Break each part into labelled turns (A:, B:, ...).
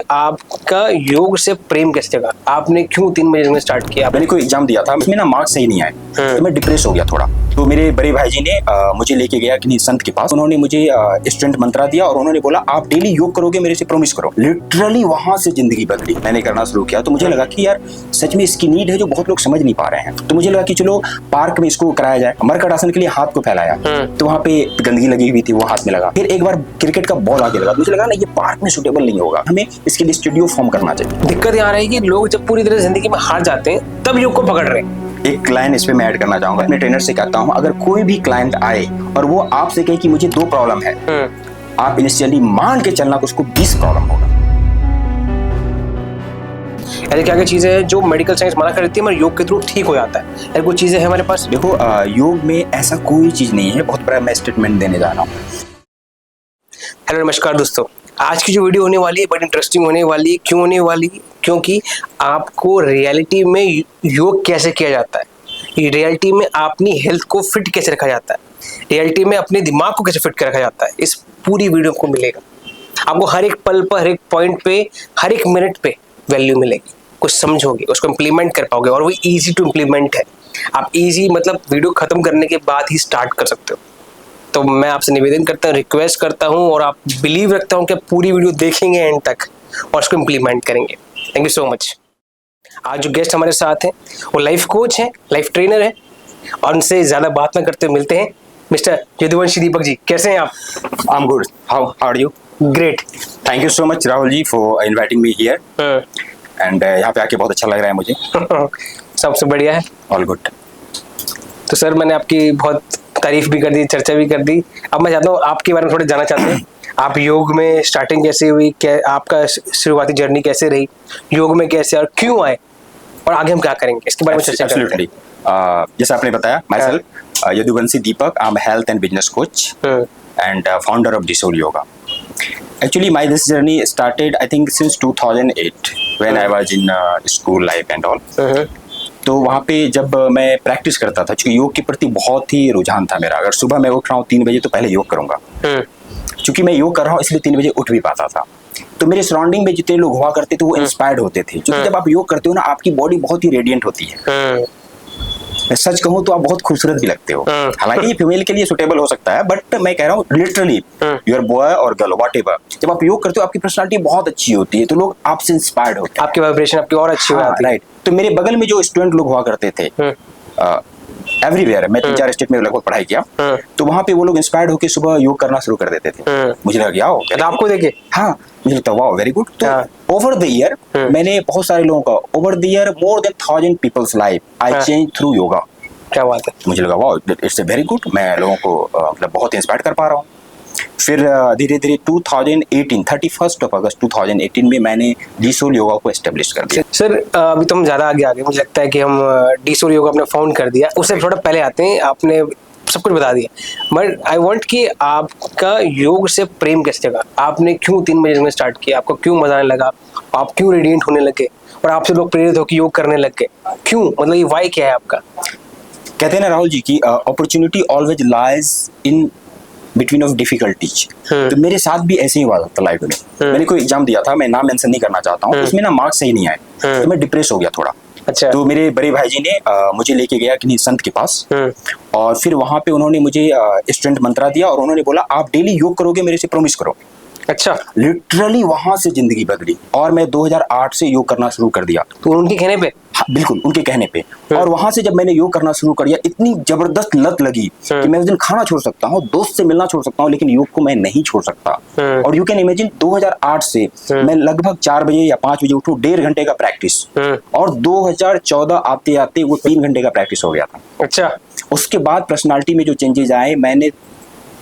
A: आपका योग से प्रेम कैसे जगा? आपने क्यों 3 बजे में स्टार्ट किया?
B: मैंने कोई एग्जाम दिया था, उसमें ना मार्क्स सही नहीं आए, तो मैं डिप्रेस हो गया थोड़ा। तो मेरे बड़े भाई जी ने मुझे लेके गया किसी संत के पास। उन्होंने मुझे स्टूडेंट मंत्रा दिया और उन्होंने बोला आप डेली योग करोगे, मेरे से प्रॉमिस करो। लिटरली वहां से जिंदगी बदली। मैंने करना शुरू किया तो मुझे लगा कि यार सच में इसकी नीड है जो बहुत लोग समझ नहीं पा रहे हैं। तो मुझे लगा कि चलो पार्क में इसको कराया जाए। मरकट आसन के लिए हाथ को फैलाया तो वहाँ पे गंदगी लगी हुई थी, वो हाथ में लगा। फिर एक बार क्रिकेट का बॉल आगे लगा, मुझे लगा ना ये पार्क में सुटेबल नहीं होगा, हमें इसके लिए स्टूडियो फॉर्म करना चाहिए।
A: दिक्कत यहाँ रही कि लोग जब पूरी तरह जिंदगी में हार जाते हैं तब योग को पकड़ रहे हैं।
B: एक लाइन इस पे मैं ऐड करना चाहूंगा। अपने ट्रेनर से कहता हूँ अगर कोई भी क्लाइंट आए और वो आपसे कहे कि मुझे 2 प्रॉब्लम है, आप इनिशियली मान के चलना कि उसको 20 प्रॉब्लम होगा।
A: ऐसी क्या क्या चीजें हैं जो मेडिकल साइंस मना कर देती है मगर योग के थ्रू ठीक हो जाता है? ऐसी कुछ चीजें हैं हमारे पास?
B: देखो योग में ऐसा कोई चीज नहीं है। बहुत बड़ा मैं स्टेटमेंट देने जा रहा हूँ।
A: हेलो नमस्कार दोस्तों, आज की जो वीडियो होने वाली है बड़ी इंटरेस्टिंग होने वाली है। क्यों होने वाली? क्योंकि आपको रियलिटी में योग कैसे किया जाता है, रियलिटी में अपनी हेल्थ को फिट कैसे रखा जाता है, रियलिटी में अपने दिमाग को कैसे फिट कर रखा जाता है, इस पूरी वीडियो को मिलेगा आपको। हर एक पल पर, हर एक पॉइंट पे, हर एक मिनट पे वैल्यू मिलेगी। कुछ समझोगे, उसको इम्प्लीमेंट कर पाओगे और वो ईजी टू इम्प्लीमेंट है। आप ईजी मतलब वीडियो खत्म करने के बाद ही स्टार्ट कर सकते हो। तो मैं आपसे निवेदन करता हूँ, रिक्वेस्ट करता हूँ और आप बिलीव रखता हूँ कि पूरी वीडियो देखेंगे एंड तक और उसको इम्प्लीमेंट करेंगे। Thank you so much. आज जो गेस्ट हमारे साथ हैं वो लाइफ कोच हैं, लाइफ ट्रेनर हैं और उनसे ज़्यादा बात ना करते मिलते हैं। मिस्टर यदुवंशी दीपक जी, कैसे हैं आप?
B: I am good, how are you?
A: Great.
B: Thank you so much Rahul ji for inviting me here and यहाँ पे आके बहुत अच्छा लग रहा है मुझे।
A: सबसे बढ़िया है।
B: All good.
A: तो सर मैंने आपकी बहुत तारीफ भी कर दी, चर्चा भी कर दी। अब मैं चाहता हूँ आपके बारे में थोड़ा जानना चाहते हैं। आप योग में स्टार्टिंग कैसे हुई, क्या आपका शुरुआती जर्नी कैसे रही, योग में कैसे और क्यों आए और आगे हम क्या करेंगे इसके बारे में चर्चा करते हैं।
B: जैसे आपने बताया, myself Yaduvanshi Deepak, I am health and business coach and founder of Desoul yoga. Actually, my this journey started, I think, since 2008 when I was in school life and all. तो वहाँ पे जब मैं प्रैक्टिस करता था, क्योंकि योग के प्रति बहुत ही रुझान था मेरा। अगर सुबह मैं उठ रहा हूँ 3 बजे तो पहले योग करूँगा, क्योंकि मैं योग कर रहा हूँ इसलिए 3 बजे उठ भी पाता था। तो मेरे सराउंडिंग में जितने लोग हुआ करते थे वो इंस्पायर्ड होते थे, क्योंकि जब आप योग करते हो ना आपकी बॉडी बहुत ही रेडिएंट होती है। मैं सच कहूँ तो आप बहुत खूबसूरत भी लगते हो। हालांकि ये फीमेल के लिए सुटेबल हो सकता है, बट मैं कह रहा हूँ लिटरली यूर बॉय और गर्ल व्हाटएवर, जब आप योग करते हो आपकी पर्सनालिटी बहुत अच्छी होती है, तो लोग आपसे इंस्पायर्ड होते हैं,
A: आपकी वाइब्रेशन आपकी और अच्छी हो जाती है।
B: राइट। तो मेरे बगल में जो स्टूडेंट लोग हुआ करते थे एवरीवेयर, मैं 3-4 स्टेट में लगभग पढ़ाई किया, तो वहाँ पे वो लोग इंस्पायर्ड होकर सुबह योग करना शुरू कर देते थे। मुझे लगा याओ
A: आपको देखे,
B: हाँ मुझे लगता वाओ वेरी गुड। तो ओवर द ईयर मैंने बहुत सारे लोगों का, over the year more than 1000 people's life I change through yoga.
A: क्या बात है।
B: मुझे लगा वाओ इट्स वेरी गुड, मैं लोगों को मतलब बहुत इंस्पायर कर पा रहा हूँ। फिर धीरे धीरे 2018 31 अगस्त 2018 में मैंने डिसोल योगा को एस्टेब्लिश कर दिया।
A: सर अभी तो हम ज़्यादा आगे आ गए, मुझे लगता है कि हम डिसोल योगा अपने फाउंड कर दिया। उससे थोड़ा पहले आते हैं, आपने सब कुछ बता दिया, बट आई वांट कि आपका योग से प्रेम कैसे जगा? आपने क्यों 3 बजे में स्टार्ट किया? आपको क्यों मजा आने लगा? आप क्यों रेडिएंट होने लगे और आपसे लोग प्रेरित होकर योग करने लग गए? क्यों, मतलब ये वाई क्या है आपका?
B: कहते हैं ना राहुल जी की opportunity always lies in between of difficulties. तो मेरे साथ भी ऐसे ही हुआ था लाइफ में। मैंने कोई एग्जाम दिया था, मैं नाम मेंशन नहीं करना चाहता हूँ, उसमें ना मार्क्स सही नहीं आए, तो मैं डिप्रेस हो गया थोड़ा।
A: अच्छा।
B: तो मेरे बड़े भाई जी ने मुझे लेके गया किसी संत के पास और फिर वहाँ पे उन्होंने मुझे स्टूडेंट मंत्रा दिया और उन्होंने बोला आप डेली योग करोगे, मेरे से प्रॉमिस करो।
A: अच्छा।
B: लिटरली वहां से जिंदगी बदली और मैं 2008 से योग करना शुरू कर दिया।
A: तो उनके कहने पे?
B: हाँ, बिल्कुल उनके कहने पे। और वहां से जब मैंने योग करना शुरू कर दिया, इतनी जबरदस्त लत लगी कि मैं उस दिन खाना छोड़ सकता हूँ, दोस्त से मिलना छोड़ सकता हूँ, लेकिन योग को मैं नहीं छोड़ सकता। और यू कैन इमेजिन 2008 से मैं लगभग 4 बजे या 5 बजे उठूं, 1.5 घंटे का प्रैक्टिस, और 2014 आते आते वो 3 घंटे का प्रैक्टिस हो गया था।
A: अच्छा।
B: उसके बाद पर्सनालिटी में जो चेंजेस आए, मैंने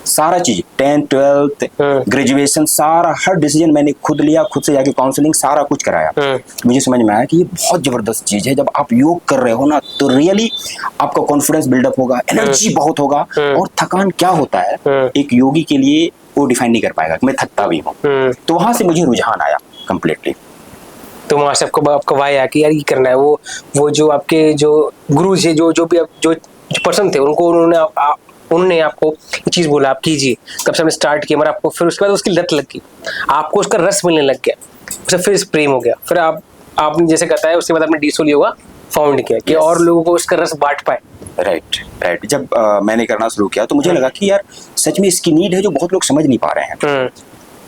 B: सारा चीज 10th 12th ग्रेजुएशन सारा हर डिसीजन मैंने खुद लिया, खुद से जाके काउंसलिंग सारा कुछ कराया। मुझे समझ में आया कि ये बहुत जबरदस्त चीज है। जब आप योग कर रहे हो ना तो रियली आपका कॉन्फिडेंस बिल्डअप होगा, एनर्जी बहुत होगा, और थकान क्या होता है एक योगी के लिए वो डिफाइन नहीं कर पाएगा। मैं थकता भी हूँ। तो वहां से मुझे रुझान आया कम्प्लीटली।
A: तो वहां से आपको वाई आया कि यार ये करना है। वो जो आपके जो गुरु जी, जो भी जो पर्सन थे, उन्होंने आपको ये चीज बोला आप कीजिए, तब से हमने स्टार्ट किया। मगर आपको फिर उसके बाद उसकी लत लग गई, आपको उसका रस मिलने लग गया, उससे फिर प्रेम हो गया, फिर आपने जैसे बताया उसके बाद आपने डीसोल योगा फाउंड किया कि और लोगों को उसका रस बांट पाए।
B: राइट। जब मैंने करना शुरू किया तो मुझे लगा कि यार सच में इसकी नीड है जो बहुत लोग समझ नहीं पा रहे हैं।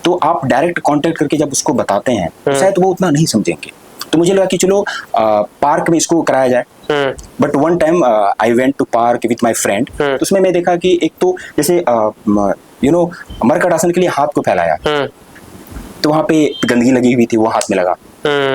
B: तो आप डायरेक्ट कांटेक्ट करके जब उसको बताते हैं तो शायद वो उतना नहीं समझेंगे। तो मुझे लगा कि चलो पार्क में इसको कराया जाए। But one time I went to park with my friend, तो उसमें मैं देखा कि एक तो जैसे मरकट आसन के लिए हाथ को फैलाया तो वहां पे गंदगी लगी हुई थी, वो हाथ में लगा।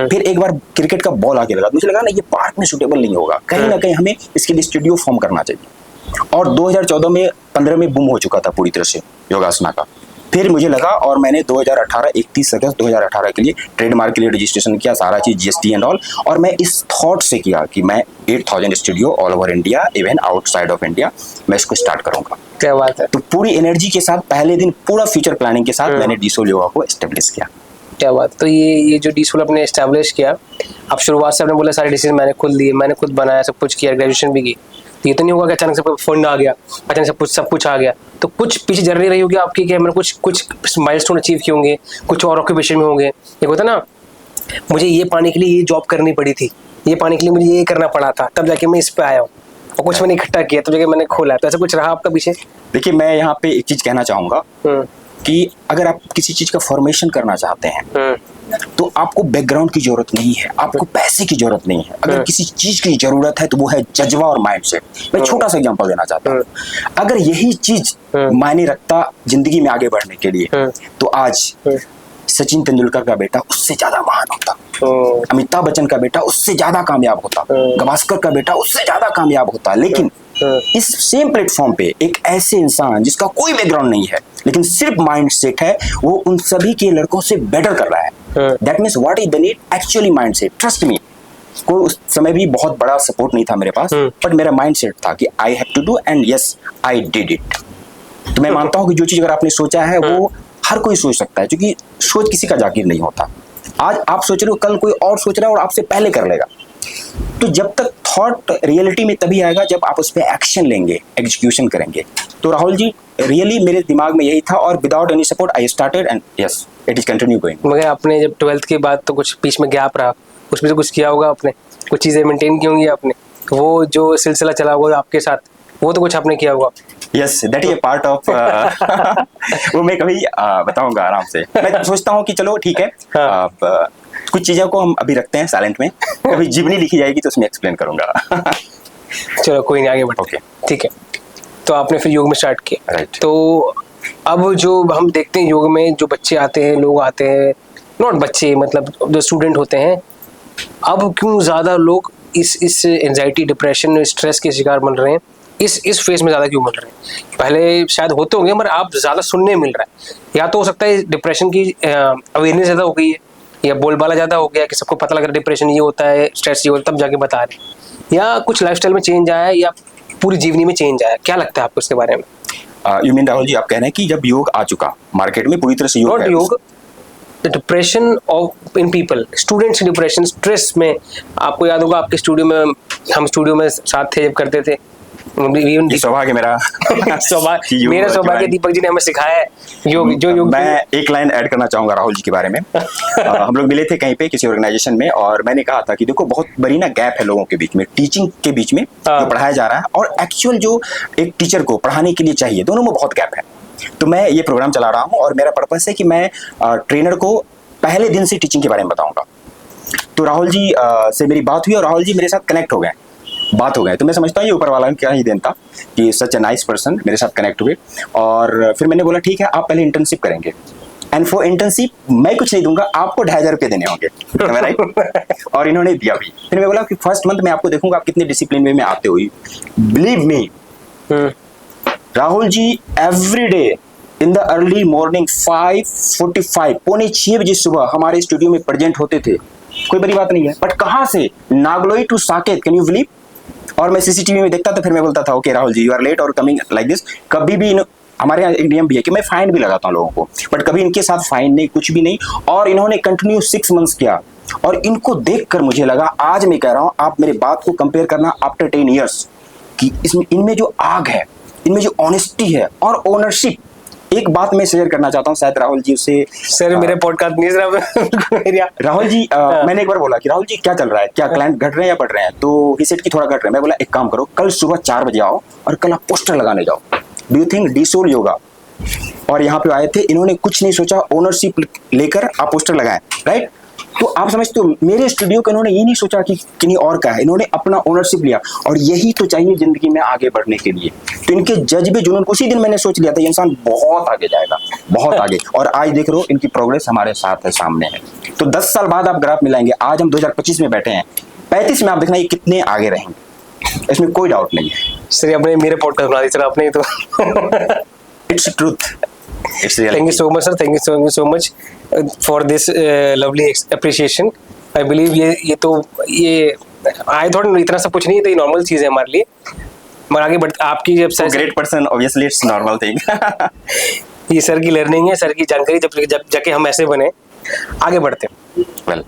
B: फिर एक बार क्रिकेट का बॉल आगे लगा, मुझे लगा ना ये पार्क में सूटेबल नहीं होगा, कहीं ना कहीं हमें इसके लिए स्टूडियो फॉर्म करना चाहिए। और 2014 में 15 में बूम हो चुका था पूरी तरह से योगासना का। फिर मुझे लगा और मैंने 2018 31 अगस्त 2018 के लिए ट्रेडमार्क के लिए रजिस्ट्रेशन किया, सारा चीज जीएसटी एंड ऑल। और मैं इस थॉट से किया कि मैं 8000 studio all over India, even outside of India, मैं इसको स्टार्ट करूंगा।
A: क्या बात है।
B: तो पूरी एनर्जी के साथ पहले दिन पूरा फ्यूचर प्लानिंग के साथ मैंने डीसोल योगा को एस्टेब्लिश किया।
A: क्या बात। तो ये जो डीसोल आपने एस्टैब्लिश किया, आप शुरुआत से आपने बोला सारे डिसीजन मैंने खुद लिए, मैंने खुद बनाया, सब कुछ किया, ग्रेजुएशन भी की। ये तो नहीं होगा कि अचानक से फंड आ गया, अचानक सब कुछ आ गया। तो कुछ पीछे जर्नी रही होगी आपकी कि मैंने कुछ माइलस्टोन अचीव किए होंगे, कुछ और ऑक्यूपेशन में होंगे। ये होता ना, मुझे ये पाने के लिए ये जॉब करनी पड़ी थी, ये पाने के लिए मुझे ये करना पड़ा था, तब जाके मैं इस पे आया हूँ, और कुछ मैंने इकट्ठा किया तब जाके मैंने खोला। तो ऐसा कुछ रहा आपका पीछे?
B: देखिए, मैं यहाँ पे एक चीज कहना चाहूंगा कि अगर आप किसी चीज का फॉर्मेशन करना चाहते हैं तो आपको बैकग्राउंड की जरूरत नहीं है, आपको पैसे की जरूरत नहीं है। अगर किसी चीज की जरूरत है तो वो है जज्बा और माइंडसेट। मैं छोटा सा एग्जांपल देना चाहता हूँ। अगर यही चीज मायने रखता जिंदगी में आगे बढ़ने के लिए तो आज सचिन तेंदुलकर का बेटा उससे ज्यादा महान होता, अमिताभ बच्चन का बेटा उससे ज्यादा कामयाब होता, गावस्कर का बेटा उससे ज्यादा कामयाब होता। लेकिन इस सेम प्लेटफॉर्म पे एक ऐसे इंसान जिसका कोई बैकग्राउंड नहीं है लेकिन सिर्फ माइंडसेट है, वो उन सभी के लड़कों से बेटर कर रहा है। That means what is the need actually mindset. Trust me, कोई उस समय भी बहुत बड़ा सपोर्ट नहीं था मेरे पास, बट मेरा माइंडसेट था कि I have to do and yes I did it. तो मैं मानता हूँ कि जो चीज अगर आपने सोचा है वो हर कोई सोच सकता है, क्योंकि सोच किसी का जाकिर नहीं होता। आज आप सोच रहे हो, कल कोई और सोच रहा है और आपसे पहले कर लेगा। तो जब तक थॉट रियलिटी में तभी आएगा जब आप उस पर एक्शन लेंगे, एग्जीक्यूशन करेंगे। तो राहुल जी, रियली मेरे दिमाग में यही था और without any support I started and yes it is continue going.
A: मगर आपने जब 12th के बाद तो कुछ बीच में गैप रहा, उसमें से कुछ किया होगा आपने, कुछ चीजें मेंटेन की होंगी आपने, वो जो सिलसिला चला होगा आपके साथ, वो तो कुछ आपने किया होगा।
B: Yes, that is a part of वो मैं कभी बताऊंगा आराम से। मैं सोचता हूँ कि चलो ठीक है, कुछ चीजों को हम अभी रखते हैं साइलेंट में, कभी जीवनी लिखी जाएगी तो उसमें एक्सप्लेन करूंगा।
A: चलो कोई नहीं, आगे बढ़ते हैं। ठीक है, तो आपने फिर योग में स्टार्ट किया।
B: राइट।
A: तो अब जो हम देखते हैं योग में जो बच्चे आते हैं, लोग आते हैं, नॉट बच्चे मतलब जो स्टूडेंट होते हैं, अब क्यों ज़्यादा लोग इस एंजाइटी, डिप्रेशन, स्ट्रेस के शिकार बन रहे हैं? इस फेज में ज़्यादा क्यों बन रहे हैं? पहले शायद होते होंगे मगर आप ज़्यादा सुनने मिल रहा है। या तो हो सकता है डिप्रेशन की अवेयरनेस ज़्यादा हो गई है, या बोलबाला ज़्यादा हो गया कि सबको पता लग रहा है डिप्रेशन ये होता है, स्ट्रेस ये होता है, तब जाके बता रहे हैं, या कुछ लाइफस्टाइल में चेंज आया है, या पूरी जीवनी में चेंज आया। क्या लगता है आपको इसके बारे में?
B: यू मीन राहुल जी, आप कह रहे हैं कि जब योग आ चुका मार्केट में पूरी तरह से
A: नॉट योग, the depression of in people, students depression, stress में। आपको याद होगा आपके स्टूडियो में, हम स्टूडियो में साथ थे जब करते थे,
B: सौभाग्य मेरा
A: सौभाग्य दीपक जी ने हमें सिखाया है योग। जो योग
B: मैं एक लाइन ऐड करना चाहूंगा राहुल जी के बारे में। हम लोग मिले थे कहीं पे किसी ऑर्गेनाइजेशन में, और मैंने कहा था कि देखो बहुत बड़ी ना गैप है लोगों के बीच में, टीचिंग के बीच में जो पढ़ाया जा रहा है और एक्चुअल जो एक टीचर को पढ़ाने के लिए चाहिए, दोनों में बहुत गैप है। तो मैं ये प्रोग्राम चला रहा हूँ और मेरा पर्पस है कि मैं ट्रेनर को पहले दिन से टीचिंग के बारे में बताऊंगा। तो राहुल जी से मेरी बात हुई और राहुल जी मेरे साथ कनेक्ट हो गए, बात हो गए। तो मैं समझता हूँ ये ऊपर वाला क्या ही देन था कि सच ए नाइस पर्सन मेरे साथ कनेक्ट हुए। और फिर मैंने बोला ठीक है, आप पहले इंटर्नशिप करेंगे, एंड फॉर इंटर्नशिप मैं कुछ नहीं दूंगा, आपको 2500 रुपये देने होंगे, राइट? और इन्होंने दिया भी। फिर मैं बोला कि फर्स्ट मंथ मैं आपको देखूंगा आप कितने डिसिप्लिन वे में आते हो। Believe me Rahul ji, every day in the early morning 5:45 पौने 6 बजे सुबह हमारे स्टूडियो में प्रेजेंट होते थे। कोई बड़ी बात नहीं है, बट कहाँ से? Nangloi to Saket, can you believe? और मैं सीसीटीवी में देखता तो फिर मैं बोलता था okay Rahul ji you are late और कमिंग लाइक दिस। कभी भी हमारे यहाँ एक नियम भी है कि मैं फाइन भी लगाता हूँ लोगों को, बट कभी इनके साथ फाइन नहीं, कुछ भी नहीं। और इन्होंने कंटिन्यू 6 मंथ्स किया और इनको देखकर मुझे लगा, आज मैं कह रहा हूँ, आप मेरे बात को कंपेयर करना आफ्टर 10 ईयर्स, कि इसमें इनमें जो आग है, इनमें जो ऑनेस्टी है और ओनरशिप, एक बात मैं शेयर करना चाहता हूँ, शायद राहुल जी उससे
A: सर मेरे पॉडकास्ट नहीं रहा।
B: राहुल जी मैंने एक बार बोला कि राहुल जी क्या चल रहा है, क्या क्लाइंट घट रहे हैं या बढ़ रहे हैं, तो ही सेड कि थोड़ा घट रहे हैं। मैं बोला एक काम करो, कल सुबह 4 बजे आओ और कल आप पोस्टर लगाने जाओ, डू यू थिंक डिसोल योगा। और यहाँ पे आए थे, इन्होंने कुछ नहीं सोचा, ओनरशिप लेकर आप पोस्टर लगाए, राइट। तो आप समझते हो मेरे स्टूडियो का इन्होंने ये नहीं सोचा कि किन्हीं और का है, इन्होंने अपना ओनरशिप लिया। और यही तो चाहिए जिंदगी में आगे बढ़ने के लिए। तो इनके जज्बे जुनून, उसी दिन मैंने सोच लिया था ये इंसान बहुत आगे जाएगा, बहुत आगे। और आज देख रहे हो इनकी प्रोग्रेस हमारे साथ है, सामने है। तो 10 साल बाद आप ग्राफ मिलाएंगे, आज हम 2025 में बैठे हैं, 35 में आप देखना ये कितने आगे रहेंगे, इसमें कोई डाउट नहीं है।
A: सर अपने मेरे पॉडकास्ट बना दी सर आपने तो।
B: Its truth.
A: Thank you so much, sir. Thank you so much for this lovely appreciation. I believe ये I thought इतना सब कुछ नहीं है, तो ये नॉर्मल चीज़ है हमारे लिए। मगर आगे बढ़ आपकी जब sir
B: great person obviously it's normal thing.
A: ये सर की लर्निंग है, सर की जानकारी, जब जाके हम ऐसे बने आगे बढ़ते हैं।
B: well,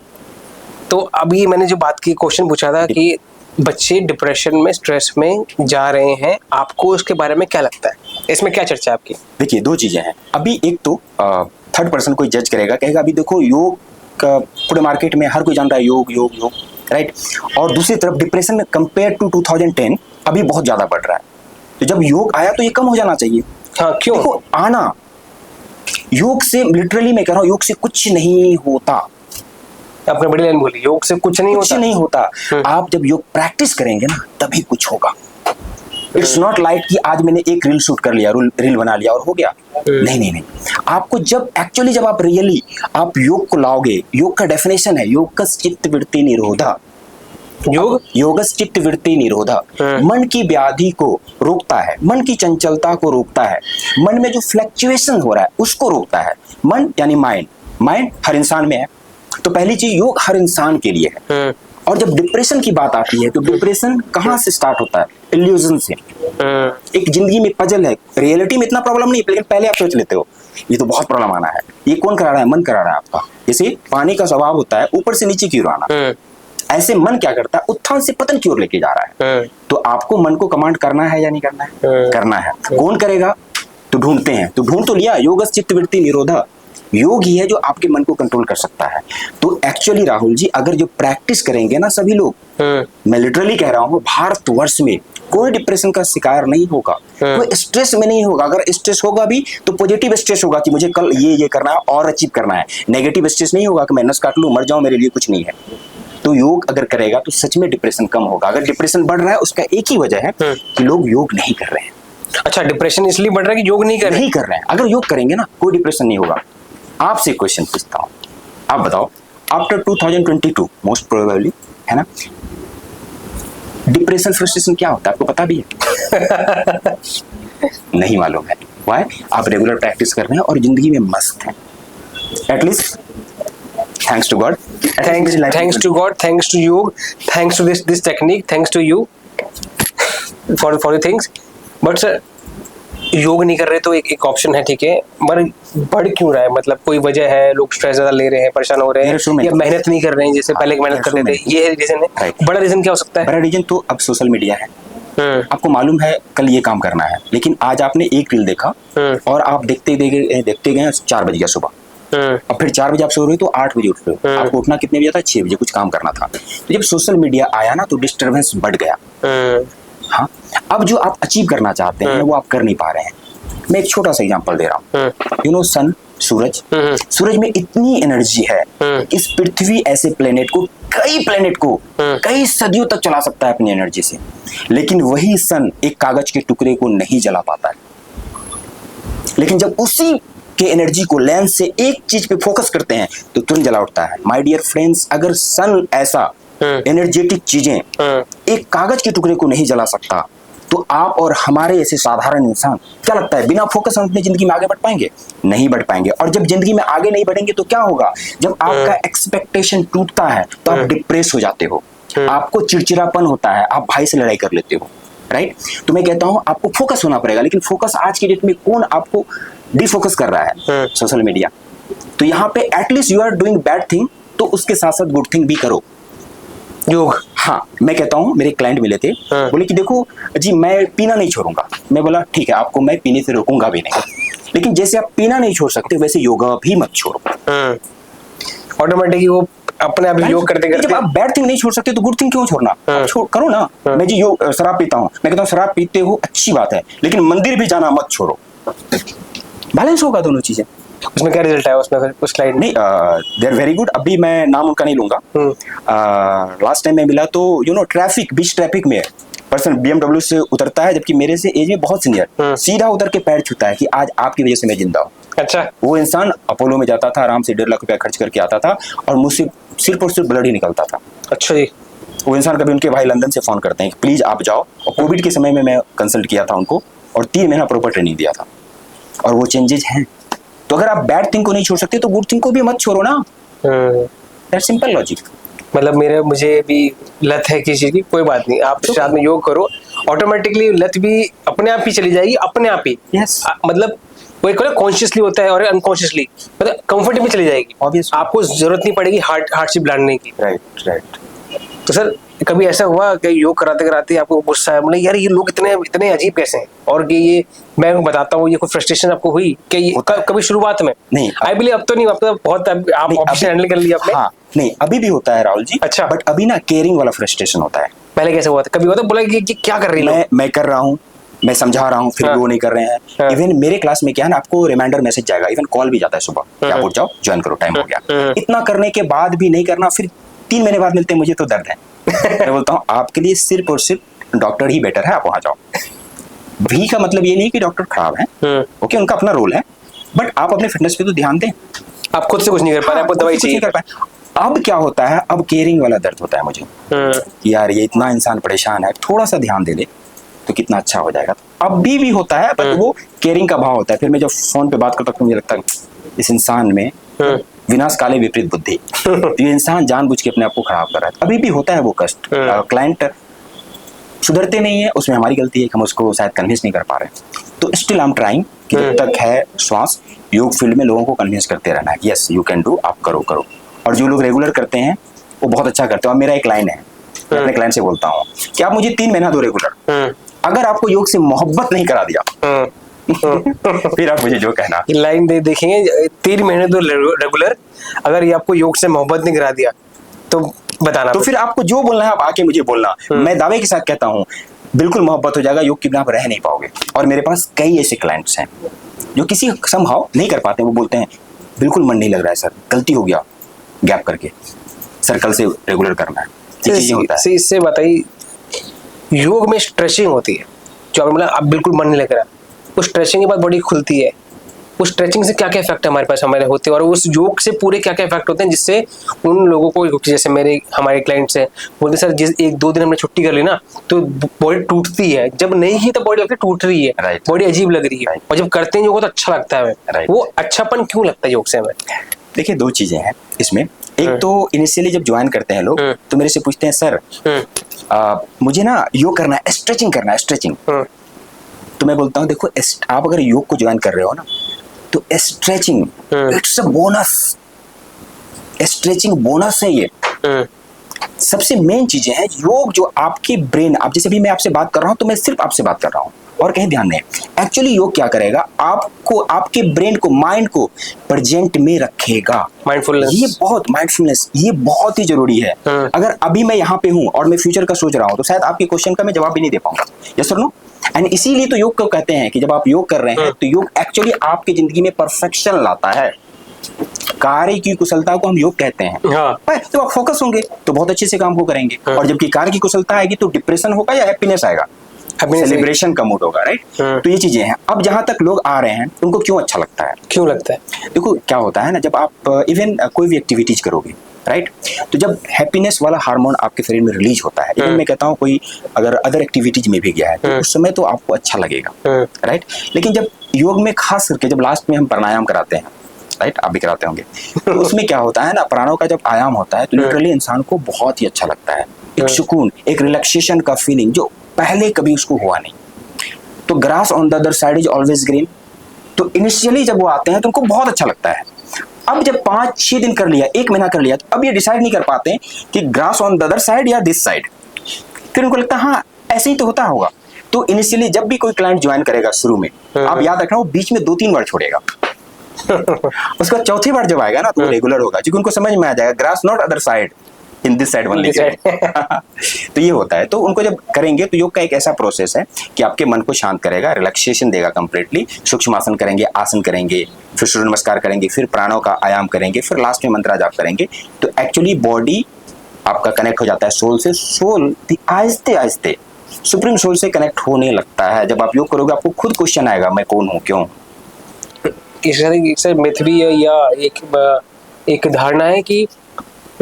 A: तो अभी मैंने जो बात की, क्वेश्चन पूछा था कि बच्चे डिप्रेशन में, स्ट्रेस में जा रहे हैं, आपको उसके बारे में क्या लगता है, इसमें क्या चर्चा है आपकी?
B: देखिए 2 चीजें हैं। अभी एक तो थर्ड पर्सन कोई जज करेगा, कहेगा अभी देखो योग का पूरे मार्केट में हर कोई जानता है, योग योग योग, राइट। और दूसरी तरफ डिप्रेशन कंपेयर टू 2010 अभी बहुत ज्यादा बढ़ रहा है। तो जब योग आया तो ये कम हो जाना चाहिए।
A: हाँ, क्यों?
B: देखो आना, योग से लिटरली मैं कह रहा हूँ, योग से कुछ नहीं होता।
A: आपने बड़ी लाइन बोली, योग से कुछ नहीं होता।
B: नहीं होता। आप जब योग प्रैक्टिस करेंगे ना तभी कुछ होगा। इट्स नॉट लाइक कि आज मैंने एक रील शूट कर लिया, रील बना लिया और हो गया। नहीं नहीं नहीं, आपको जब एक्चुअली जब आप रियली आप योग को लाओगे, योग का डेफिनेशन है योग चित्त वृत्ति निरोधा। योग चित्त वृत्ति निरोधा, मन की व्याधि को रोकता है, मन की चंचलता को रोकता है, मन में जो फ्लक्चुएशन हो रहा है उसको रोकता है। मन यानी माइंड, माइंड हर इंसान में है। तो पहली चीज, योग हर इंसान के लिए है। और जब डिप्रेशन की बात आती है तो डिप्रेशन कहाँ से स्टार्ट होता है? इल्यूजन से। एक जिंदगी में पजल है, रियलिटी में इतना प्रॉब्लम नहीं, लेकिन पहले आप सोच लेते हो ये तो बहुत प्रॉब्लम आना है। ये कौन करा रहा है? मन करा रहा है आपका। जैसे पानी का स्वभाव होता है ऊपर से नीचे की ओर आना, ऐसे मन क्या करता है? उत्थान से पतन की ओर लेके जा रहा है। तो आपको मन को कमांड करना है या नहीं करना है? करना है। कौन करेगा? तो ढूंढते हैं, तो ढूंढ तो लिया, योग चित्त वृत्ति निरोधा। योग ही है जो आपके मन को कंट्रोल कर सकता है। तो एक्चुअली राहुल जी, अगर जो प्रैक्टिस करेंगे ना सभी लोग, मैं लिटरली कह रहा हूँ, भारतवर्ष में कोई डिप्रेशन का शिकार नहीं होगा, कोई स्ट्रेस में नहीं होगा। अगर स्ट्रेस होगा भी तो पॉजिटिव स्ट्रेस होगा कि मुझे कल ये करना है और अचीव करना है। नेगेटिव स्ट्रेस नहीं होगा कि मैं नस काट लूं, मर जाऊं, मेरे लिए कुछ नहीं है। तो योग अगर करेगा तो सच में डिप्रेशन कम होगा। अगर डिप्रेशन बढ़ रहा है उसका एक ही वजह है कि लोग योग नहीं कर रहे हैं।
A: अच्छा, डिप्रेशन इसलिए बढ़ रहा है कि योग नहीं कर रहे हैं।
B: अगर योग करेंगे ना कोई डिप्रेशन नहीं होगा। आपसे क्वेश्चन पूछता हूँ, आप बताओ, आफ्टर 2022 मोस्ट प्रोबेबली, है ना, डिप्रेशन फ्रस्ट्रेशन क्या होता है आपको पता भी है? नहीं मालूम है। व्हाई? आप रेगुलर प्रैक्टिस कर रहे हैं और जिंदगी में मस्त हैं। At least thanks to god,
A: thanks to god, thanks to yoga, thanks to this technique, thanks to you for the things. But sir योग नहीं कर रहे तो एक ऑप्शन है, ठीक है, मगर बढ़ क्यों रहा है? मतलब कोई वजह है? लोग स्ट्रेस ज्यादा ले रहे हैं, परेशान हो रहे हैं, या मेहनत नहीं कर रहे हैं जैसे पहले मेहनत करते थे? ये रीजन है। बड़ा रीजन क्या हो सकता है?
B: बड़ा रीजन तो अब सोशल मीडिया है। आपको मालूम है कल ये काम करना है, लेकिन आज आपने एक रील देखा और आप देखते गए 4 बज गया सुबह। अब फिर 4 बजे आप सो रहे हो तो 8 बजे उठ रहे हो। आपको उठना कितने बजे था? 6 बजे, कुछ काम करना था। तो जब सोशल मीडिया आया ना तो डिस्टर्बेंस बढ़ गया। हाँ, अब जो आप अचीव करना चाहते हैं वो आप कर नहीं पा रहे हैं। मैं एक छोटा सा एग्जांपल दे रहा हूँ। यू नो सन, सूरज में इतनी एनर्जी है, इस पृथ्वी ऐसे प्लेनेट को कई सदियों तक चला सकता है अपनी एनर्जी से, लेकिन वही सन एक कागज के टुकड़े को नहीं जला पाता है। लेकिन जब उसी के एनर्जी को लेंस से एक चीज पे फोकस करते हैं तो तुरंत जला उठता है। माय डियर फ्रेंड्स, अगर सन ऐसा एनर्जेटिक चीजें एक कागज के टुकड़े को नहीं जला सकता, तो आप और हमारे ऐसे साधारण इंसान, क्या लगता है बिना फोकस हम अपनी जिंदगी में आगे बढ़ पाएंगे? नहीं बढ़ पाएंगे। और जब जिंदगी में आगे नहीं बढ़ेंगे तो क्या होगा? जब आपका एक्सपेक्टेशन टूटता है तो आप डिप्रेस हो जाते हो, आपको चिड़चिड़ापन होता है, आप भाई से लड़ाई कर लेते हो, राइट? तो मैं कहता हूं आपको फोकस होना पड़ेगा, लेकिन फोकस आज की डेट में कौन आपको डिफोकस कर रहा है? Social media. तो यहाँ पे at least you are doing bad thing, तो उसके साथ साथ गुड थिंग भी करो। योग, हाँ, मैं कहता हूँ, मेरे क्लाइंट मिले थे, बोले कि देखो जी मैं पीना नहीं छोड़ूंगा। मैं बोला ठीक है, आपको मैं पीने से रोकूंगा भी नहीं, लेकिन जैसे आप पीना नहीं छोड़ सकते वैसे योगा भी मत छोड़ो।
A: ऑटोमेटिकली वो अपने आप योग करते
B: जब आप बैड थिंग नहीं छोड़ सकते तो गुड थिंग क्यों छोड़ना? करो ना। मैं जी शराब पीता हूँ, मैं कहता हूँ शराब पीते हो अच्छी बात है, लेकिन मंदिर भी जाना मत छोड़ो। बैलेंस होगा दोनों चीजें।
A: उसमें क्या रिजल्ट आया उसमें उस स्लाइड
B: नहीं, दे आर वेरी गुड। अभी मैं नाम उनका नहीं लूंगा। लास्ट टाइम मैं मिला तो ट्रैफिक, बीच ट्रैफिक में पर्सन BMW से उतरता है, जबकि मेरे से एज में बहुत सीनियर, सीधा उतर के पैर छूता है कि आज आपकी वजह से मैं जिंदा हूँ।
A: अच्छा।
B: वो इंसान अपोलो में जाता था, आराम से 1.5 लाख रुपया खर्च करके आता था और मुझसे सिर्फ और सिर्फ ब्लड ही निकलता था।
A: अच्छा जी।
B: वो इंसान कभी उनके भाई लंदन से फोन करते हैं कि प्लीज आप जाओ, और कोविड के समय में मैं कंसल्ट किया था उनको और 3 महीना प्रॉपर ट्रेनिंग दिया था, और वो चेंजेस हैं। तो अगर आप बैड थिंग को नहीं छोड़ सकते तो गुड थिंग को भी मत छोड़ो ना। That's simple logic.
A: मतलब मुझे भी लत है किसी चीज की, कोई बात नहीं, आप साथ में योग करो, ऑटोमेटिकली लत भी अपने आप ही चली जाएगी, अपने आप ही।
B: Yes.
A: मतलब वो एक कॉन्शियसली होता है और अनकॉन्शियसली, मतलब कंफर्ट में चली जाएगी।
B: Obviously.
A: आपको जरूरत नहीं पड़ेगी हार्ट से लाने की।
B: राइट।
A: तो सर कभी ऐसा हुआ कि योग कराते कराते आपको गुस्सा है, मतलब यार ये लोग इतने अजीब कैसे हैं, और कि ये मैं बताता हूँ, ये कोई फ्रस्ट्रेशन आपको हुई कि ये कभी शुरुआत में?
B: नहीं,
A: आई बिलीव अब तो नहीं, अब तो बहुत आप ऑप्शन हैंडल कर लिया आपने।
B: हाँ, नहीं अभी भी होता है राहुल जी।
A: अच्छा।
B: बट अभी ना केयरिंग वाला फ्रस्ट्रेशन होता है।
A: पहले कैसे हुआ था? कभी हुआ था बोला कि क्या कर रही है?
B: मैं कर रहा हूँ, मैं समझा रहा हूँ, फिर भी वो नहीं कर रहे हैं। इवन मेरे क्लास में क्या है ना, आपको रिमाइंडर मैसेज जाएगा, इवन कॉल भी जाता है सुबह कि आप उठ जाओ, ज्वाइन करो, टाइम हो गया। इतना करने के बाद भी नहीं करना, फिर 3 महीने बाद मिलते हैं, मुझे तो दर्द है। मैं बोलता हूँ आपके लिए सिर्फ और सिर्फ डॉक्टर ही बेटर है, आप वहां जाओ। भी का मतलब ये नहीं कि डॉक्टर खराब है, ओके, उनका अपना रोल है, बट आप अपने फिटनेस पे तो ध्यान दें।
A: आप खुद से कुछ नहीं कर पा रहे, आपको दवाई चाहिए।
B: कर पाए। अब क्या होता है, अब केयरिंग वाला दर्द होता है मुझे कि यार ये इतना इंसान परेशान है, थोड़ा सा ध्यान दे दे तो कितना अच्छा हो जाएगा। अब भी होता है, बट वो केयरिंग का भाव होता है। फिर मैं जब फोन पे बात करता हूँ तो मुझे लगता है इस इंसान में विनाश काले विपरीत बुद्धि, ये इंसान जानबूझ के अपने आप को खराब कर रहा है। अभी भी होता है वो कष्ट। क्लाइंट सुधरते नहीं है, उसमें हमारी गलती है कि हम उसको शायद कन्विंस नहीं कर पा रहे। तो स्टिल आई एम ट्राइंग कि जब तक है श्वास, योग फील्ड में लोगों को कन्विंस करते रहना है, यस यू कैन डू, आप करो। और जो लोग रेगुलर करते हैं वो बहुत अच्छा करते हैं। और मेरा एक लाइन है, मैं अपने क्लाइंट से बोलता हूँ कि आप मुझे 3 महीना दो रेगुलर, अगर आपको योग से मोहब्बत नहीं करा दिया फिर आप मुझे जो कहना।
A: लाइन देखेंगे 3 महीने तो रेगुलर, अगर ये आपको योग से मोहब्बत नहीं करा दिया तो बताना।
B: तो फिर आपको जो बोलना है आप आके मुझे बोलना। मैं दावे के साथ कहता हूँ बिल्कुल मोहब्बत हो जाएगा, योग के बिना आप रह नहीं पाओगे। और मेरे पास कई ऐसे क्लाइंट्स हैं जो किसी समहाउ नहीं कर पाते, वो बोलते हैं बिल्कुल मन नहीं लग रहा है सर, गलती हो गया, गैप करके सर कल से रेगुलर करना है। ये होता है।
A: इससे बताइए, योग में स्ट्रेचिंग होती है, जो आप मतलब अब बिल्कुल मन नहीं लग रहा, उस स्ट्रेचिंग के बाद बॉडी खुलती है, उस स्ट्रेचिंग से क्या क्या इफेक्ट हमारे पास हमारे होते हैं, और उस योग से पूरे क्या क्या इफेक्ट होते हैं, जिससे उन लोगों को, जैसे हमारे क्लाइंट्स हैं, बोलते सर जिस 1-2 दिन हमने छुट्टी कर ली ना तो बॉडी टूटती है, जब नहीं की तो बॉडी लगती टूट रही है, बॉडी अजीब लग रही है, और जब करते हैं योग तो अच्छा लगता है हमें। वो अच्छापन क्यों लगता है योग से हमें?
B: देखिए 2 चीजें हैं इसमें। एक तो इनिशियली जब ज्वाइन करते हैं लोग तो मेरे से पूछते हैं सर मुझे ना योग करना है, स्ट्रेचिंग करना है, स्ट्रेचिंग। तो मैं बोलता हूँ देखो, आप अगर योग को ज्वाइन कर रहे हो ना तो stretching it's a bonus, stretching bonus है ये। सबसे मेन चीजें हैं योग जो आपके ब्रेन, आप जैसे भी मैं आपसे बात कर रहा हूं तो मैं सिर्फ आपसे बात कर रहा हूं और कहीं ध्यान नहीं। एक्चुअली योग क्या करेगा, आपको, आपके ब्रेन को, माइंड को प्रेजेंट में रखेगा।
A: माइंडफुलनेस,
B: ये बहुत ही जरूरी है। अगर अभी मैं यहाँ पे हूँ और मैं फ्यूचर का सोच रहा हूँ तो शायद आपके क्वेश्चन का मैं जवाब भी नहीं दे पाऊंगा। यस और नो? एंड इसीलिए तो योग को कहते हैं कि जब आप योग कर रहे हैं तो योग एक्चुअली आपकी जिंदगी में परफेक्शन लाता है। कार्य की कुशलता को हम योग कहते हैं। तो आप फोकस होंगे तो बहुत अच्छे से काम को करेंगे, और जबकि कार्य की कुशलता आएगी तो डिप्रेशन होगा या हैप्पीनेस आएगा, सेलिब्रेशन का मूड होगा, राइट। तो ये चीजें हैं। अब जहां तक लोग आ रहे हैं उनको क्यों अच्छा लगता है,
A: क्यों लगता है?
B: देखो क्या होता है ना, जब आप इवन कोई भी एक्टिविटीज करोगे, राइट, तो जब हैप्पीनेस वाला हार्मोन आपके शरीर में रिलीज होता है, इवन मैं कहता हूँ कोई अगर अदर एक्टिविटीज में भी गया है तो उस समय तो आपको अच्छा लगेगा, राइट। लेकिन जब योग में खास करके जब लास्ट में हम प्राणायाम कराते हैं, राइट, आप भी कराते होंगे, तो उसमें क्या होता है ना, प्राणों का जब आयाम होता है तो लिटरली इंसान को बहुत ही अच्छा लगता है, एक सुकून, एक रिलैक्सेशन का फीलिंग जो पहले कभी उसको हुआ नहीं। तो grass on the other side is always green. तो इनिशियली जब वो आते हैं तो उनको बहुत अच्छा लगता है। अब जब 5-6 दिन कर लिया, 1 महीना कर लिया, तो अब ये डिसाइड नहीं कर पाते हैं कि grass on the other side या दिस साइड। फिर उनको लगता है हाँ ऐसे ही तो होता होगा। तो इनिशियली जब भी कोई क्लाइंट ज्वाइन करेगा शुरू में, आप याद रखना वो बीच में 2-3 बार छोड़ेगा। उसका चौथी बार जब आएगा ना तो रेगुलर होगा, क्योंकि उनको समझ में आ जाएगा grass not other side, in this side only. तो ये होता है। तो उनको जब करेंगे तो योग का एक ऐसा प्रोसेस है कि आपके मन को शांत करेगा, रिलैक्सेशन देगा कंप्लीटली। सूक्ष्म आसन करेंगे, आसन करेंगे, फिर सूर्य नमस्कार करेंगे, फिर प्राणों का आयाम करेंगे, फिर लास्ट में मंत्र जाप करेंगे। तो एक्चुअली बॉडी आपका कनेक्ट हो जाता है सोल से। सोल भी आहिस्ते आहिस्ते सुप्रीम सोल से कनेक्ट होने लगता है। जब आप योग करोगे आपको खुद क्वेश्चन आएगा, मैं कौन हूँ, क्यों।
A: इस मिथ भी है या एक धारणा है कि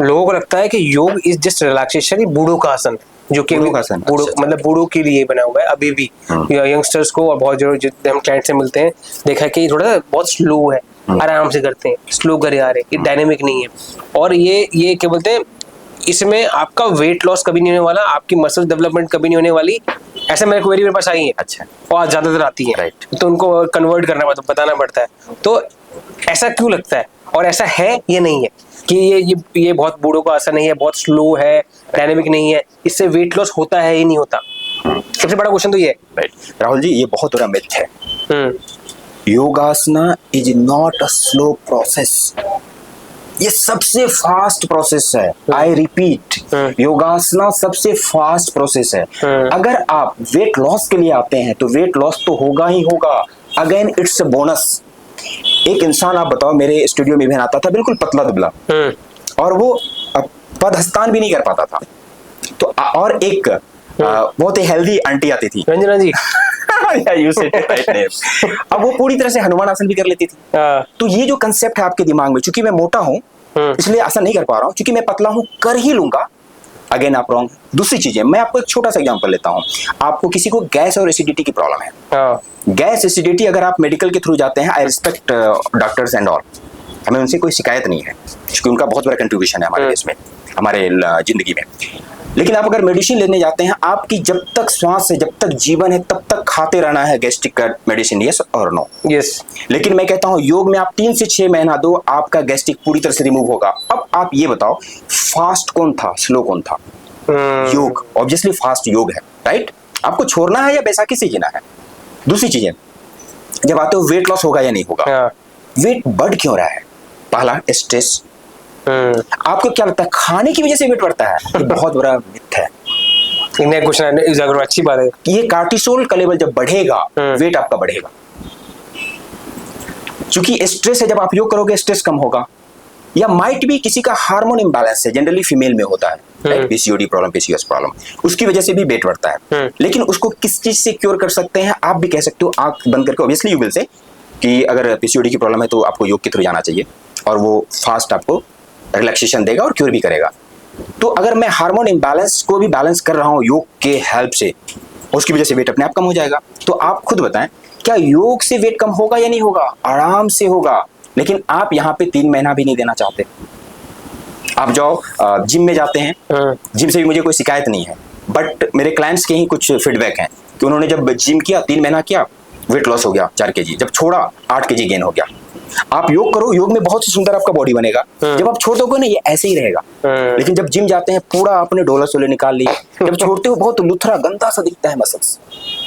A: लोगों को लगता है कि योग इज जस्ट रिलैक्सेशन, ही बूढ़ों का आसन, जो कि
B: बूढ़ों का आसन,
A: बूढ़ों
B: अच्छा।
A: मतलब बूढ़ों के लिए बना हुआ है अभी भी। यंगस्टर्स को और बहुत जो जितने हम क्लाइंट से मिलते हैं देखा है कि थोड़ा बहुत स्लो है, आराम से करते हैं, स्लो करे आ रहे, ये डायनेमिक नहीं है। और ये क्या बोलते हैं, इसमें आपका वेट लॉस कभी नहीं होने वाला, आपकी मसल डेवलपमेंट कभी नहीं होने वाली। ऐसे मेरे क्वेरी मेरे पास आई है,
B: अच्छा,
A: और ज्यादातर आती है,
B: राइट।
A: तो उनको कन्वर्ट करना पड़ता, बताना पड़ता है। तो ऐसा क्यों लगता है, और ऐसा है ये नहीं है कि ये बहुत बूढ़ों का आसन नहीं है, बहुत स्लो है, डायनेमिक नहीं है, इससे वेट लॉस होता है ही नहीं होता। सबसे बड़ा क्वेश्चन तो ये है।
B: राइट राहुल जी, ये बहुत बड़ा मिथ है। Yogasana is not a slow process, ये सबसे फास्ट प्रोसेस है। आई रिपीट, योगासना सबसे फास्ट प्रोसेस है। अगर आप वेट लॉस के लिए आते हैं तो वेट लॉस तो होगा ही होगा। Again it's a bonus. एक इंसान, आप बताओ, मेरे स्टूडियो में भी आता था बिल्कुल पतला दुबला, और वो पदहस्तान भी नहीं कर पाता था। तो और एक बहुत ही हेल्दी आंटी आती थी,
A: रंजना जी।
B: You said it right name. अब वो पूरी तरह से हनुमान आसन भी कर लेती थी। तो ये जो कंसेप्ट है आपके दिमाग में, चूंकि मैं मोटा हूँ इसलिए आसन नहीं कर पा रहा हूँ, चूंकि मैं पतला हूँ कर ही लूंगा, अगेन आप रॉन्ग। दूसरी चीज है, मैं आपको एक छोटा सा एग्जांपल लेता हूँ। आपको किसी को गैस और एसिडिटी की प्रॉब्लम है, गैस एसिडिटी, अगर आप मेडिकल के थ्रू जाते हैं, I respect doctors and all, हमें उनसे कोई शिकायत नहीं है, क्योंकि उनका बहुत बड़ा कंट्रीब्यूशन है हमारे देश में, हमारे जिंदगी में। लेकिन आप अगर मेडिसिन लेने जाते हैं, आपकी जब तक श्वास है, जब तक जीवन है, तब तक खाते रहना है गैस्ट्रिक का मेडिसिन, यस और नो?
A: यस।
B: लेकिन मैं कहता हूं योग में आप 3 से 6 महीना दो, आपका गैस्ट्रिक पूरी तरह से रिमूव होगा। अब आप ये बताओ, फास्ट कौन था, स्लो कौन था? योग। ऑब्वियसली फास्ट योग है, राइट? आपको छोड़ना है या बैसाखी से जीना है। दूसरी चीजें, जब आते हो वेट लॉस होगा या नहीं होगा, वेट बढ़ क्यों रहा है? पहला, स्ट्रेस। आपको क्या लगता है खाने की वजह से वेट बढ़ता है? ये बहुत बड़ा मिथ है।
A: क्वेश्चन है, अच्छी बात है।
B: ये कार्टिसोल का लेवल जब बढ़ेगा वेट आपका बढ़ेगा, क्योंकि स्ट्रेस है। जब आप योग करोगे स्ट्रेस कम होगा। या माइट भी किसी का हार्मोन इंबैलेंस है, जनरली फीमेल में होता है, पीसीओडी प्रॉब्लम, पीसीओएस प्रॉब्लम, उसकी वजह से भी वेट बढ़ता है। लेकिन उसको किस चीज से क्योर कर सकते हैं? आप भी कह सकते हो आंख बंद करके, ऑब्वियसली यू विल से कि अगर पीसीओडी की प्रॉब्लम है तो आपको योग के थ्रू जाना चाहिए, और वो फास्ट आपको रिलैक्सेशन देगा और क्योर भी करेगा। तो अगर मैं हार्मोन इम्बैलेंस को भी बैलेंस कर रहा हूँ योग के हेल्प से, उसकी वजह से वेट अपने आप कम हो जाएगा। तो आप खुद बताएं, क्या योग से वेट कम होगा या नहीं होगा? आराम से होगा। लेकिन आप यहाँ पे 3 महीना भी नहीं देना चाहते। आप जाओ जिम में जाते हैं, जिम से भी मुझे कोई शिकायत नहीं है, बट मेरे क्लाइंट्स के ही कुछ फीडबैक हैं कि उन्होंने जब जिम किया 3 महीना किया, वेट लॉस हो गया 4 kg, जब छोड़ा 8 kg गेन हो गया। आप योग करो, योग में बहुत ही सुंदर आपका बॉडी बनेगा। जब आप छोड़ दोगे ना, ये ऐसे ही रहेगा। लेकिन जब जिम जाते हैं पूरा आपने डोला सोले निकाल लिए, जब छोड़ते हो बहुत लुथरा गंदा सा दिखता है, मसल्स,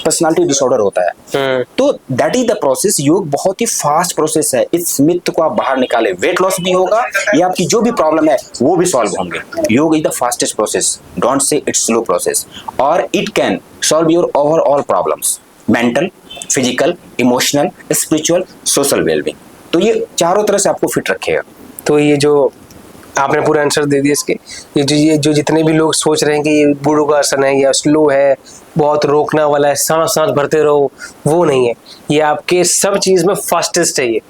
B: पर्सनालिटी डिसऑर्डर होता है। तो दैट इज द प्रोसेस। योग बहुत ही फास्ट प्रोसेस है। इस मिथ को आप बाहर निकाले, वेट लॉस भी होगा, या आपकी जो भी प्रॉब्लम है वो भी सॉल्व होंगे। Yoga is the fastest process, don't say it's slow process, और it can solve your overall problems, mental, physical, emotional, spiritual, social wellbeing. तो ये चारों तरह से आपको फिट रखेगा।
A: तो ये जो आपने पूरा आंसर दे दिया इसके, ये जो जितने भी लोग सोच रहे हैं कि ये बूढ़ों का आसन है या स्लो है, बहुत रोकना वाला है, सांस सांस भरते रहो, वो नहीं है। ये आपके सब चीज में फास्टेस्ट है। ये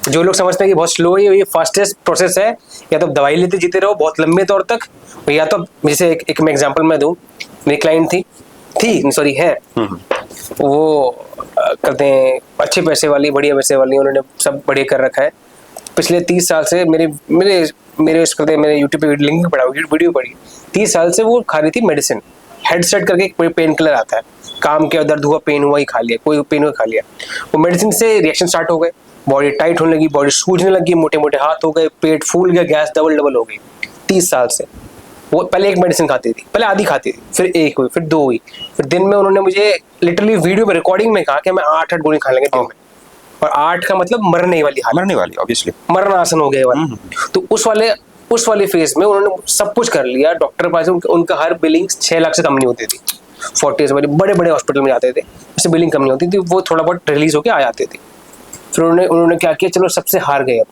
A: जो लोग समझते हैं कि बहुत स्लो है, ये फास्टेस्ट प्रोसेस है। या तो दवाई लेते जीते रहो बहुत लंबे तौर तक, या तो जैसे एक मैं एग्जाम्पल मैं दूँ, मेरी क्लाइंट है वो करते हैं अच्छे पैसे वाली, बढ़िया पैसे वाली, उन्होंने सब बढ़िया कर रखा है। पिछले 30 साल से मेरे यूट्यूब पे लिंक पड़ा, वीडियो पड़ी, 30 साल से वो खा रही थी मेडिसिन, हेडसेट करके कोई पेन किलर आता है, काम के दर्द हुआ, पेन हुआ ही खा लिया, कोई पेन हुआ खा लिया। वो मेडिसिन से रिएक्शन स्टार्ट हो गए, बॉडी टाइट होने लगी, बॉडी सूजने लगी, मोटे मोटे हाथ हो गए, पेट फूल गया, गैस डबल हो गई 30 साल से। वो पहले एक मेडिसिन खाती थी, पहले आधी खाती थी, फिर एक हुई, फिर 2 हुई, फिर दिन में उन्होंने मुझे लिटरली वीडियो में रिकॉर्डिंग में कहा कि मैं 8 गोली खा लेंगे दिन में। और 8 का मतलब मरने वाली हालत,
B: मरने वाली ऑब्वियसली,
A: मरणासन हो गया वाला। तो उस वाले फेज में उन्होंने सब कुछ कर लिया। डॉक्टर पास उनका हर बिलिंग 6 लाख से कम नहीं होती थी। 40 वाले बड़े बड़े हॉस्पिटल में जाते थे, उससे बिलिंग कम नहीं होती थी, वो थोड़ा बहुत रिलीज होके आ जाते थे। फिर उन्होंने क्या किया, चलो सबसे हार गए। अब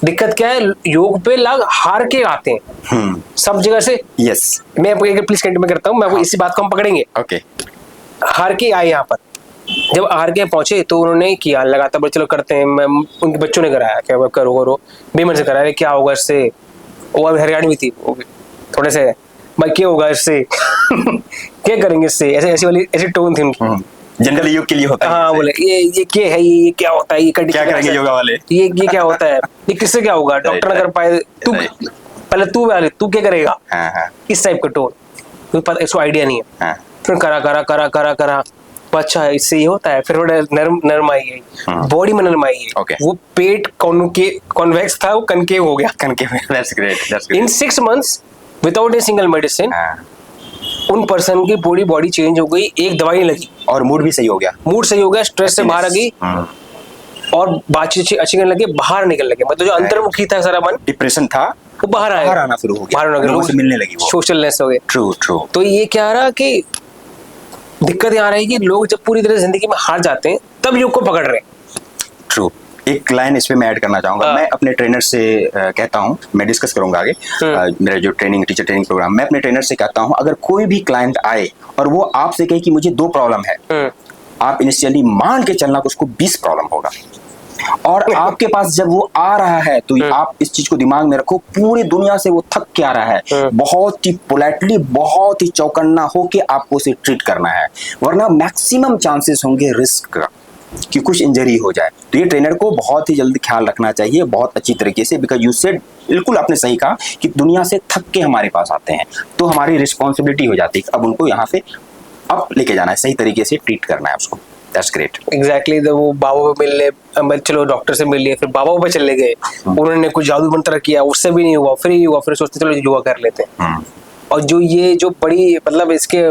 A: दिक्कत क्या है, योग पे लोग हार के आते हैं सब जगह से।
B: यस,
A: मैं आपको एक प्लीज कंटिन्यू करता हूँ, मैं आपको इसी बात को हम पकड़ेंगे।
B: ओके।
A: हार के आए यहाँ पर, जब हार के पहुंचे तो उन्होंने किया लगातार, बोले चलो करते हैं। मैं उनके बच्चों ने कराया, क्या करो बेमन से कराया, क्या होगा इससे। वो अभी हरियाणवी थी, वो भी थोड़े से भाई क्या होगा इससे क्या करेंगे इससे, ऐसी टोन थी उनकी।
B: जनरली योग के लिए होता है।
A: हाँ, बोले ये क्या है, ये क्या होता है, ये
B: क्या करेंगे योगा वाले,
A: ये क्या होता है, ये किससे क्या होगा, डॉक्टर ना कर पाए, तू पहले तू क्या करेगा।
B: हाँ।
A: इस टाइप का टोन, क्योंकि पता इसको आइडिया नहीं है।
B: हाँ।
A: फिर करा अच्छा इससे ये होता है। फिर थोड़ा नरम आई है, बॉडी में नरम आई है। वो पेट कॉन्वेक्स था, वो कनकेव हो गया।
B: That's great.
A: In 6 months without a single medicine उन पर्सन की पूरी बॉडी चेंज हो गई, एक दवाई नहीं लगी,
B: और मूड भी सही हो गया, स्ट्रेस से बाहर आ गई,
A: और बातचीत अच्छी करने लगे, बाहर निकल लगे। मतलब जो अंतर्मुखी था सारा मन,
B: डिप्रेशन था,
A: वो बाहर
B: आना शुरू हो गया, लोगों से मिलने लगी,
A: सोशलनेस हो गए।
B: ट्रू।
A: तो ये क्या रहा कि दिक्कत यहाँ रही कि लोग जब पूरी तरह जिंदगी में हार जाते हैं तब योग को पकड़ रहे हैं।
B: ट्रू। एक लाइन इस पे मैं ऐड करना चाहूंगा। मैं अपने ट्रेनर से कहता हूँ, मैं डिस्कस करूंगा आगे मेरा जो टीचर ट्रेनिंग प्रोग्राम, मैं अपने ट्रेनर से कहता हूँ, अगर कोई भी क्लाइंट आए और वो आपसे कहे कि मुझे 2 प्रॉब्लम है, आप इनिशियली मान के चलना कि उसको 20 प्रॉब्लम होगा। और आपके पास जब वो आ रहा है तो आप इस चीज को दिमाग में रखो, पूरी दुनिया से वो थक के आ रहा है, बहुत ही पोलाइटली, बहुत ही चौकन्ना होके आपको उसे ट्रीट करना है, वरना मैक्सिमम चांसेस होंगे रिस्क का कि कुछ इंजरी हो जाए। तो ये ट्रेनर को बहुत ही जल्दी ख्याल रखना चाहिए, बहुत अच्छी तरीके से, बिकॉज यू सेड, बिल्कुल आपने सही कहा कि दुनिया से थक के हमारे पास आते हैं तो हमारी रिस्पॉन्सिबिलिटी हो जाती है अब उनको यहाँ से अप लेके जाना है, सही तरीके से ट्रीट करना है उसको। That's great.
A: Exactly, वो बाबा पे मिलने, चलो डॉक्टर से मिल लिए, फिर बाबा पे चले गए, उन्होंने कुछ जादू मंत्र किया, उससे भी नहीं हुआ, फिर सोचते चलो योगा कर लेते हैं। और जो बड़ी मतलब इसके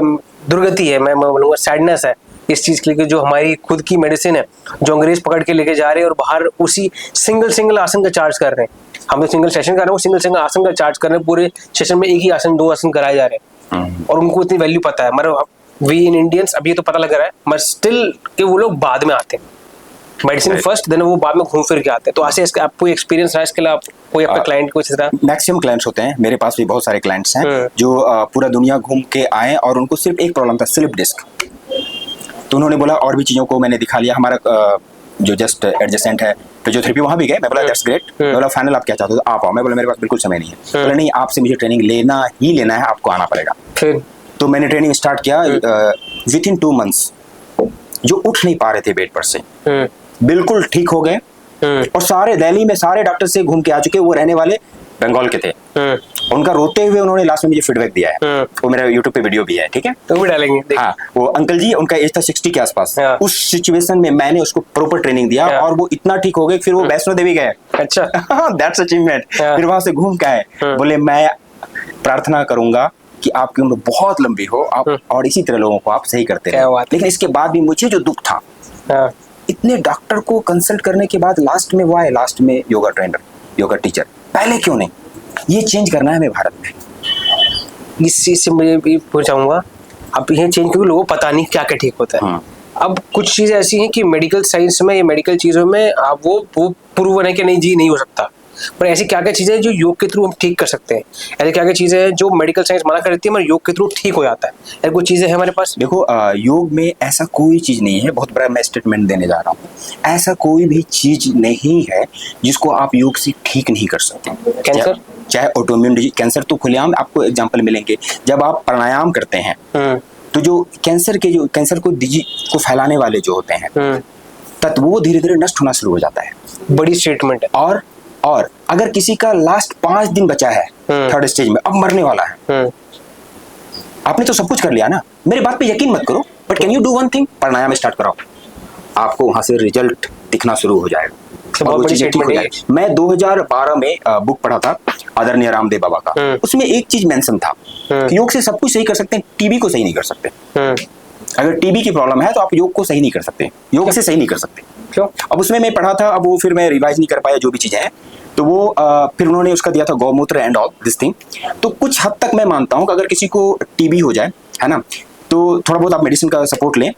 A: दुर्गति है, मैं बोलूँगा सैडनेस है इस चीज के लिए, जो हमारी खुद की मेडिसिन है जो अंग्रेज पकड़ के लेके जा रहे हैं और बाहर उसी सिंगल आसन का चार्ज कर रहे हैं। हम तो सिंगल सेशन कर रहे हैं, वो सिंगल आसन का चार्ज कर रहे हैं, पूरे सेशन में एक ही आसन 2 आसन कराए जा रहे हैं, और उनको इतनी वैल्यू पता है। मतलब वी इन इंडियंस अभी तो पता लग रहा है, मगर स्टिल कि वो लोग बाद में आते हैं, मेडिसिन फर्स्ट, देन वो बाद में घूम फिर के आते हैं। तो ऐसे इसका आपको एक्सपीरियंस रहा इसके लिए, आप कोई अपने क्लाइंट को इस तरह?
B: मैक्सिमम क्लाइंट्स होते हैं मेरे पास भी, बहुत सारे क्लाइंट्स हैं जो पूरा दुनिया घूम के आए और उनको सिर्फ एक प्रॉब्लम था, स्लिप डिस्क। तो उन्होंने बोला और भी चीज़ों को मैंने दिखा लिया, हमारा जो जस्ट एडजेसेंट है फिजियोथेरेपी, वहाँ भी गए। मैं बोला दैट्स ग्रेट, मैं बोला फाइनल आप क्या चाहते हो, आप आओ। मैं बोला मेरे पास बिल्कुल समय नहीं है। बोला नहीं, आपसे मुझे ट्रेनिंग लेना है, आपको आना पड़ेगा।
A: फिर
B: तो मैंने ट्रेनिंग स्टार्ट किया। विद इन 2 months जो उठ नहीं पा रहे थे बेड पर से, बिल्कुल ठीक हो गए। और सारे दिल्ली में सारे डॉक्टर से घूम के आ चुके, वो रहने वाले बंगाल के थे। उनका रोते हुए उन्होंने लास्ट में मुझे फीडबैक दिया है, वो मेरा यूट्यूब पे वीडियो भी है, ठीक है,
A: तो भी डालेंगे।
B: हाँ, वो अंकल जी, उनका एज था 60 के आसपास। उस सिचुएशन में मैंने उसको प्रॉपर ट्रेनिंग दिया और वो इतना ठीक हो गए, फिर वो वैष्णो देवी गए।
A: अच्छा,
B: दैट्स अचीवमेंट। फिर वहां से घूम के आए, बोले मैं प्रार्थना करूंगा कि आपकी उम्र बहुत लंबी हो, आप और इसी तरह लोगों को आप सही करते रहे। लेकिन इसके बाद भी मुझे जो दुख था, इतने डॉक्टर को कंसल्ट करने के बाद लास्ट में वो आए, लास्ट में योगा ट्रेनर, योगा टीचर, पहले क्यों नहीं? ये चेंज करना है हमें भारत में।
A: इस चीज से मुझे भी पूछाऊंगा, अब ये चेंज, क्योंकि लोगों को पता नहीं क्या क्या ठीक होता है। अब कुछ चीजें ऐसी हैं कि मेडिकल साइंस में या मेडिकल चीजों में आप वो प्रूवन है कि नहीं जी नहीं हो सकता, पर ऐसी क्या क्या चीजें हैं जो योग के थ्रू हम ठीक कर सकते हैं? ऐसी क्या क्या चीजें हैं जो मेडिकल साइंस मना कर देती है मगर योग के थ्रू ठीक हो जाता है? ऐसी कुछ चीजें हैं हमारे पास?
B: देखो, योग में ऐसा कोई चीज नहीं है, बहुत बड़ा मैं स्टेटमेंट देने जा रहा हूँ, ऐसा कोई भी चीज नहीं है जिसको आप योग से ठीक नहीं कर सकते।
A: कैंसर,
B: चाहे ऑटोइम्यून डिजीज, कैंसर तो खुलेआम आपको एग्जांपल मिलेंगे। जब आप प्राणायाम करते हैं तो जो कैंसर को डिजीज को फैलाने वाले जो होते हैं तत्व, वो धीरे धीरे नष्ट होना शुरू हो जाता है।
A: बड़ी स्टेटमेंट है।
B: और अगर किसी का लास्ट 5 दिन बचा है 3rd स्टेज में, अब मरने वाला है, आपने तो सब कुछ कर लिया ना, मेरी बात पे यकीन मत करो, but can you do one thing, pranayama start कराओ, आपको वहां से रिजल्ट दिखना शुरू हो जाएगा और वो चीजें ठीक हो जाएगी। मैं 2012 में बुक पढ़ा था, आदरणीय रामदेव बाबा का, उसमें एक चीज मेंशन था कि योग से सब कुछ सही कर सकते हैं, टीबी को सही नहीं कर सकते। अगर टीबी की प्रॉब्लम है तो आप योग को सही नहीं कर सकते, योग से सही नहीं कर सकते।
A: क्यों?
B: अब उसमें मैं पढ़ा था, अब वो फिर मैं रिवाइज नहीं कर पाया जो भी चीजें हैं, तो वो फिर उन्होंने उसका दिया था गौमूत्र एंड ऑल दिस थिंग। तो कुछ हद तक मैं मानता हूं कि अगर किसी को टीबी हो जाए, है ना, तो थोड़ा बहुत आप मेडिसिन का सपोर्ट लें।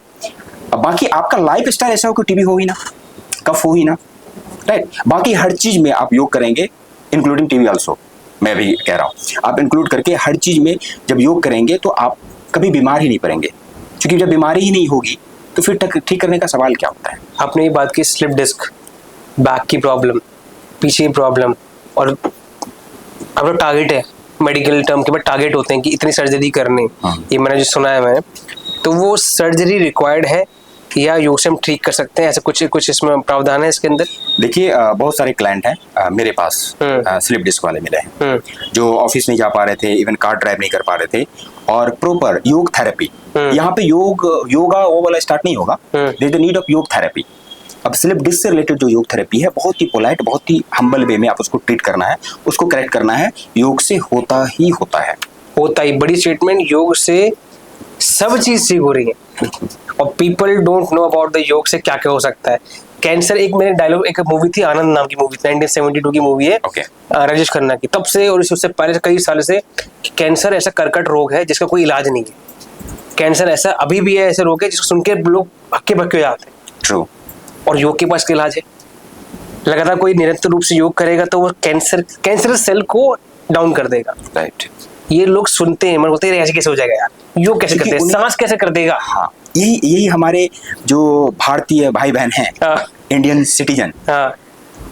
B: अब बाकी आपका लाइफ स्टाइल ऐसा हो कि टीबी हो ही ना, कफ हो ही ना, राइट। बाकी हर चीज में आप योग करेंगे, इंक्लूडिंग टीबी ऑल्सो, मैं भी कह रहा हूँ, आप इंक्लूड करके हर चीज में जब योग करेंगे तो आप कभी बीमार ही नहीं पड़ेंगे, क्योंकि जब बीमारी ही नहीं होगी तो फिर ठीक करने का सवाल क्या होता है।
A: आपने ये बात की स्लिप डिस्क, बैक की प्रॉब्लम, पीछे की प्रॉब्लम, और अब तो टारगेट है, मेडिकल टर्म के बाद टारगेट होते हैं कि इतनी सर्जरी करनी, ये मैंने जो सुना है मैंने, तो वो सर्जरी रिक्वायर्ड है या योग से हम ठीक कर सकते हैं, ऐसा कुछ इसमें प्रावधान है इसके अंदर?
B: देखिए बहुत सारे क्लाइंट हैं मेरे पास स्लिप डिस्क वाले मिले हैं, जो ऑफिस नहीं जा पा रहे थे, इवन कार ड्राइव नहीं कर पा रहे थे, और प्रॉपर योग थेरेपी, यहाँ पे योगा वो वाला स्टार्ट नहीं होगा, there is the need of yoga therapy. अब स्लिप डिस्क से रिलेटेड जो योग थेरेपी है, बहुत ही पोलाइट, बहुत ही हम्बल वे में आप उसको ट्रीट करना है, उसको करेक्ट करना है, योग से होता ही होता है।
A: होता ही, बड़ी स्टेटमेंट, योग से सब चीज ठीक हो रही है, और people don't know about the योग से क्या क्या हो सकता है। कैंसर, एक मैंने डायलॉग, एक मूवी थी आनंद नाम की मूवी, 1972 की मूवी है, राजेश खन्ना की, तब से और उससे पहले कई साल से कैंसर ऐसा कर्कट रोग है जिसका कोई इलाज नहीं है। कैंसर ऐसा अभी भी है, ऐसे रोग है जिसको सुन के लोग हक्के बक्के हो जाते हैं।
B: ट्रू।
A: और योग के पास का इलाज है, लगातार कोई निरंतर रूप से योग करेगा तो वो कैंसर सेल को डाउन कर देगा।
B: राइट।
A: ये लोग सुनते हैं, मन बोलते हैं ऐसे कैसे हो जाएगा यार, योग कैसे करते हैं, सांस कैसे कर देगा।
B: हाँ, यही हमारे जो भारतीय भाई बहन हैं, इंडियन सिटीजन,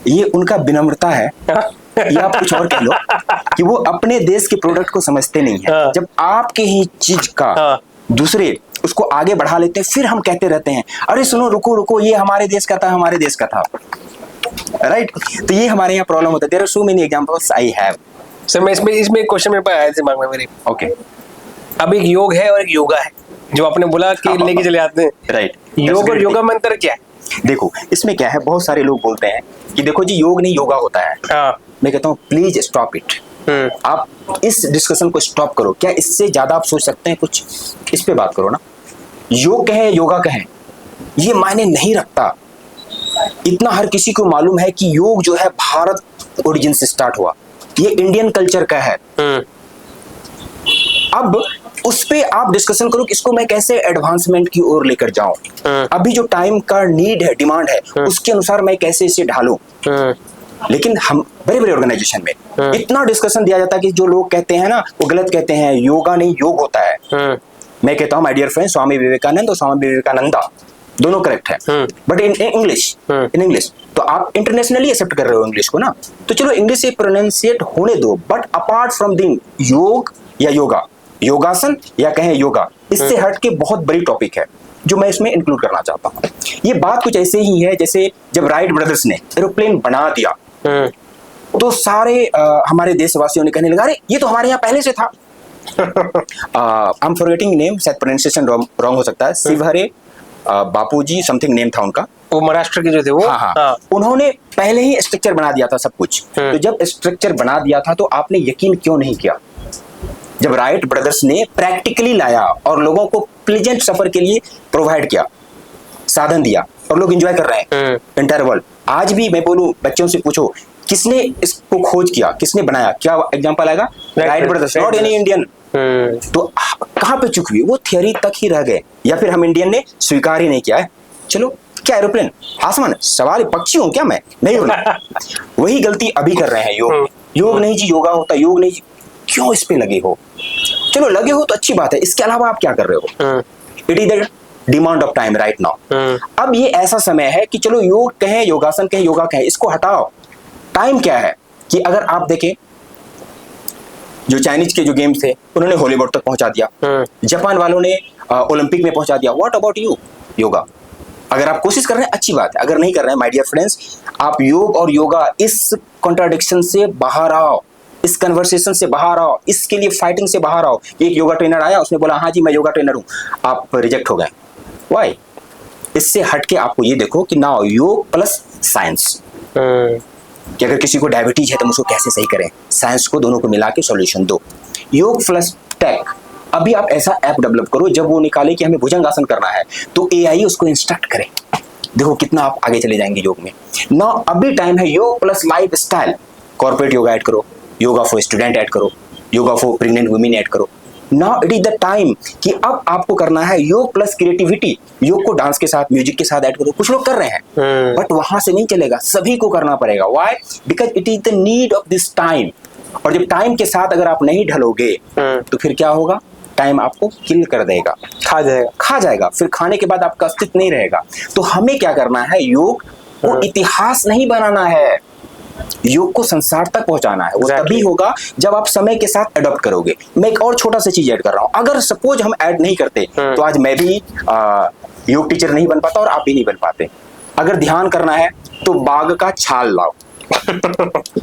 B: ये उनका विनम्रता है, या आप कुछ और कह लो, कि वो अपने देश के प्रोडक्ट को समझते नहीं है। जब आपके ही चीज का दूसरे उसको आगे बढ़ा लेते हैं, फिर हम कहते रहते हैं अरे सुनो रुको रुको, ये हमारे देश का था, हमारे देश का था, राइट। तो ये हमारे यहाँ प्रॉब्लम होता है। There are so many examples I have.
A: Sir मैं इसमें एक क्वेश्चन मेरे पास आया दिमाग में मेरे।
B: ओके।
A: अब एक योग है और एक योगा है, जो आपने बोला कि लेके चले आते हैं,
B: राइट।
A: योग और योगा में अंतर क्या है?
B: देखो इसमें क्या है, बहुत सारे लोग बोलते हैं कि देखो जी योग नहीं योगा होता है। मैं कहता हूँ प्लीज स्टॉप इट। आप इस डिस्कशन को स्टॉप करो। क्या इससे ज्यादा आप सोच सकते हैं कुछ? इस पे बात करो ना। योग कहें योगा कहें, ये मायने नहीं रखता। इतना हर किसी को मालूम है कि योग जो है भारत ओरिजिन से स्टार्ट हुआ, ये इंडियन कल्चर का है। अब उस पे आप डिस्कशन करो कि इसको मैं कैसे एडवांसमेंट की ओर लेकर जाऊं। अभी जो टाइम का नीड है, डिमांड है, उसके अनुसार मैं कैसे इसे ढालूं। लेकिन हम बड़े बड़े ऑर्गेनाइजेशन में इतना डिस्कशन दिया जाता है कि जो लोग कहते हैं ना, वो गलत कहते हैं, योगा नहीं योग होता है। मैं कहता हूं my dear friend, Swami Vivekananda और स्वामी विवेकानंदा दोनों करेक्ट है, बट इन इंग्लिश तो आप इंटरनेशनली एक्सेप्ट कर रहे हो इंग्लिश को ना, तो चलो इंग्लिश से प्रोनाउंसिएट होने दो। बट अपार्ट फ्रॉम द योग या योगा, योगासन या कहें योगा, इससे हट के बहुत बड़ी टॉपिक है जो मैं इसमें इंक्लूड करना चाहता हूँ। ये बात कुछ ऐसे ही है जैसे जब राइट ब्रदर्स ने एरोप्लेन बना दिया तो सारे हमारे देशवासियों ने कहने लगा अरे ये तो हमारे यहाँ पहले से था। आई एम फॉरगेटिंग नेम, शायद प्रोनाउंसिएशन रॉन्ग हो सकता है। शिवहरे बापूजी समथिंग नेम था उनका,
A: वो महाराष्ट्र के जो थे वो।
B: हाँ। उन्होंने पहले ही स्ट्रक्चर बना दिया था सब कुछ। तो जब स्ट्रक्चर बना दिया था तो आपने यकीन क्यों नहीं किया? जब राइट ब्रदर्स ने प्रैक्टिकली लाया और लोगों को प्लेजेंट सफर के लिए प्रोवाइड किया, साधन दिया, और लोग एंजॉय कर रहे हैं इंटायर वर्ल्ड। आज भी मैं बोलूं, बच्चों से पूछो किसने इसको खोज किया, किसने बनाया, क्या एग्जांपल आएगा? Wright brothers, not any Indian. तो कहां पे चुक हुई? वो थियरी तक ही रह गए, या फिर हम इंडियन ने स्वीकार ही नहीं किया है। चलो क्या एरोप्लेन आसमान, सवाल पक्षी हूं क्या मैं? नहीं हूं। वही गलती अभी कर रहे हैं योग नहीं जी योगा होता, योग नहीं जी। क्यों इस पे लगे हो? चलो लगे हो तो अच्छी बात है, इसके अलावा आप क्या कर रहे हो? It is the demand of time right now. अब ये ऐसा समय है कि चलो योग कहें, योगासन कहें, योगा कहें, इसको हटाओ। टाइम क्या है कि अगर आप देखें, जो चाइनीज के जो गेम्स थे उन्होंने हॉलीवुड तक पहुंचा दिया, जापान वालों ने ओलंपिक में पहुंचा दिया। What about you? योगा अगर आप कोशिश कर रहे हैं अच्छी बात है, अगर नहीं कर रहे हैं माय डियर फ्रेंड्स, आप योग और योगा इस कॉन्ट्राडिक्शन से बाहर आओ, इस कन्वर्सेशन से बाहर आओ, इसके लिए फाइटिंग से बाहर आओ। एक योगा ट्रेनर आया, उसने बोला हाँ जी मैं योगा ट्रेनर हूं, आप रिजेक्ट हो गए। व्हाई? इससे हटके आपको ये देखो कि नाउ योग प्लस साइंस, कि अगर किसी को डायबिटीज है तो हम उसको कैसे सही करें, साइंस को दोनों को मिला के सॉल्यूशन दो। योग प्लस टेक, अभी आप ऐसा ऐप डेवलप करो जब वो निकाले कि हमें भुजंगासन करना है तो एआई उसको इंस्ट्रक्ट करे। देखो कितना आप आगे चले जाएंगे योग में ना। अभी टाइम है yoga plus lifestyle, corporate yoga add करो, योगा फॉर स्टूडेंट ऐड करो, yoga for pregnant women add करो। Now it is the time कि अब आपको करना है योग प्लस क्रिएटिविटी। योग को डांस के साथ, म्यूजिक के साथ ऐड करो। कुछ लोग कर रहे हैं बट वहां से नहीं चलेगा, सभी को करना पड़ेगा। Why? Because it is the need of this time. और जब टाइम के साथ अगर आप नहीं ढलोगे तो फिर क्या होगा, टाइम आपको किल कर देगा, खा जाएगा। फिर खाने के बाद आपका अस्तित्व नहीं रहेगा। तो हमें क्या करना है, योग को इतिहास नहीं बनाना है, योग को संसार तक पहुंचाना है। वो तभी होगा जब आप समय के साथ अडॉप्ट करोगे। मैं एक और छोटा सा चीज ऐड कर रहा हूं, अगर सपोज हम ऐड नहीं करते तो आज मैं भी योग टीचर नहीं बन पाता और आप भी नहीं बन पाते। अगर ध्यान करना है तो बाघ का छाल लाओ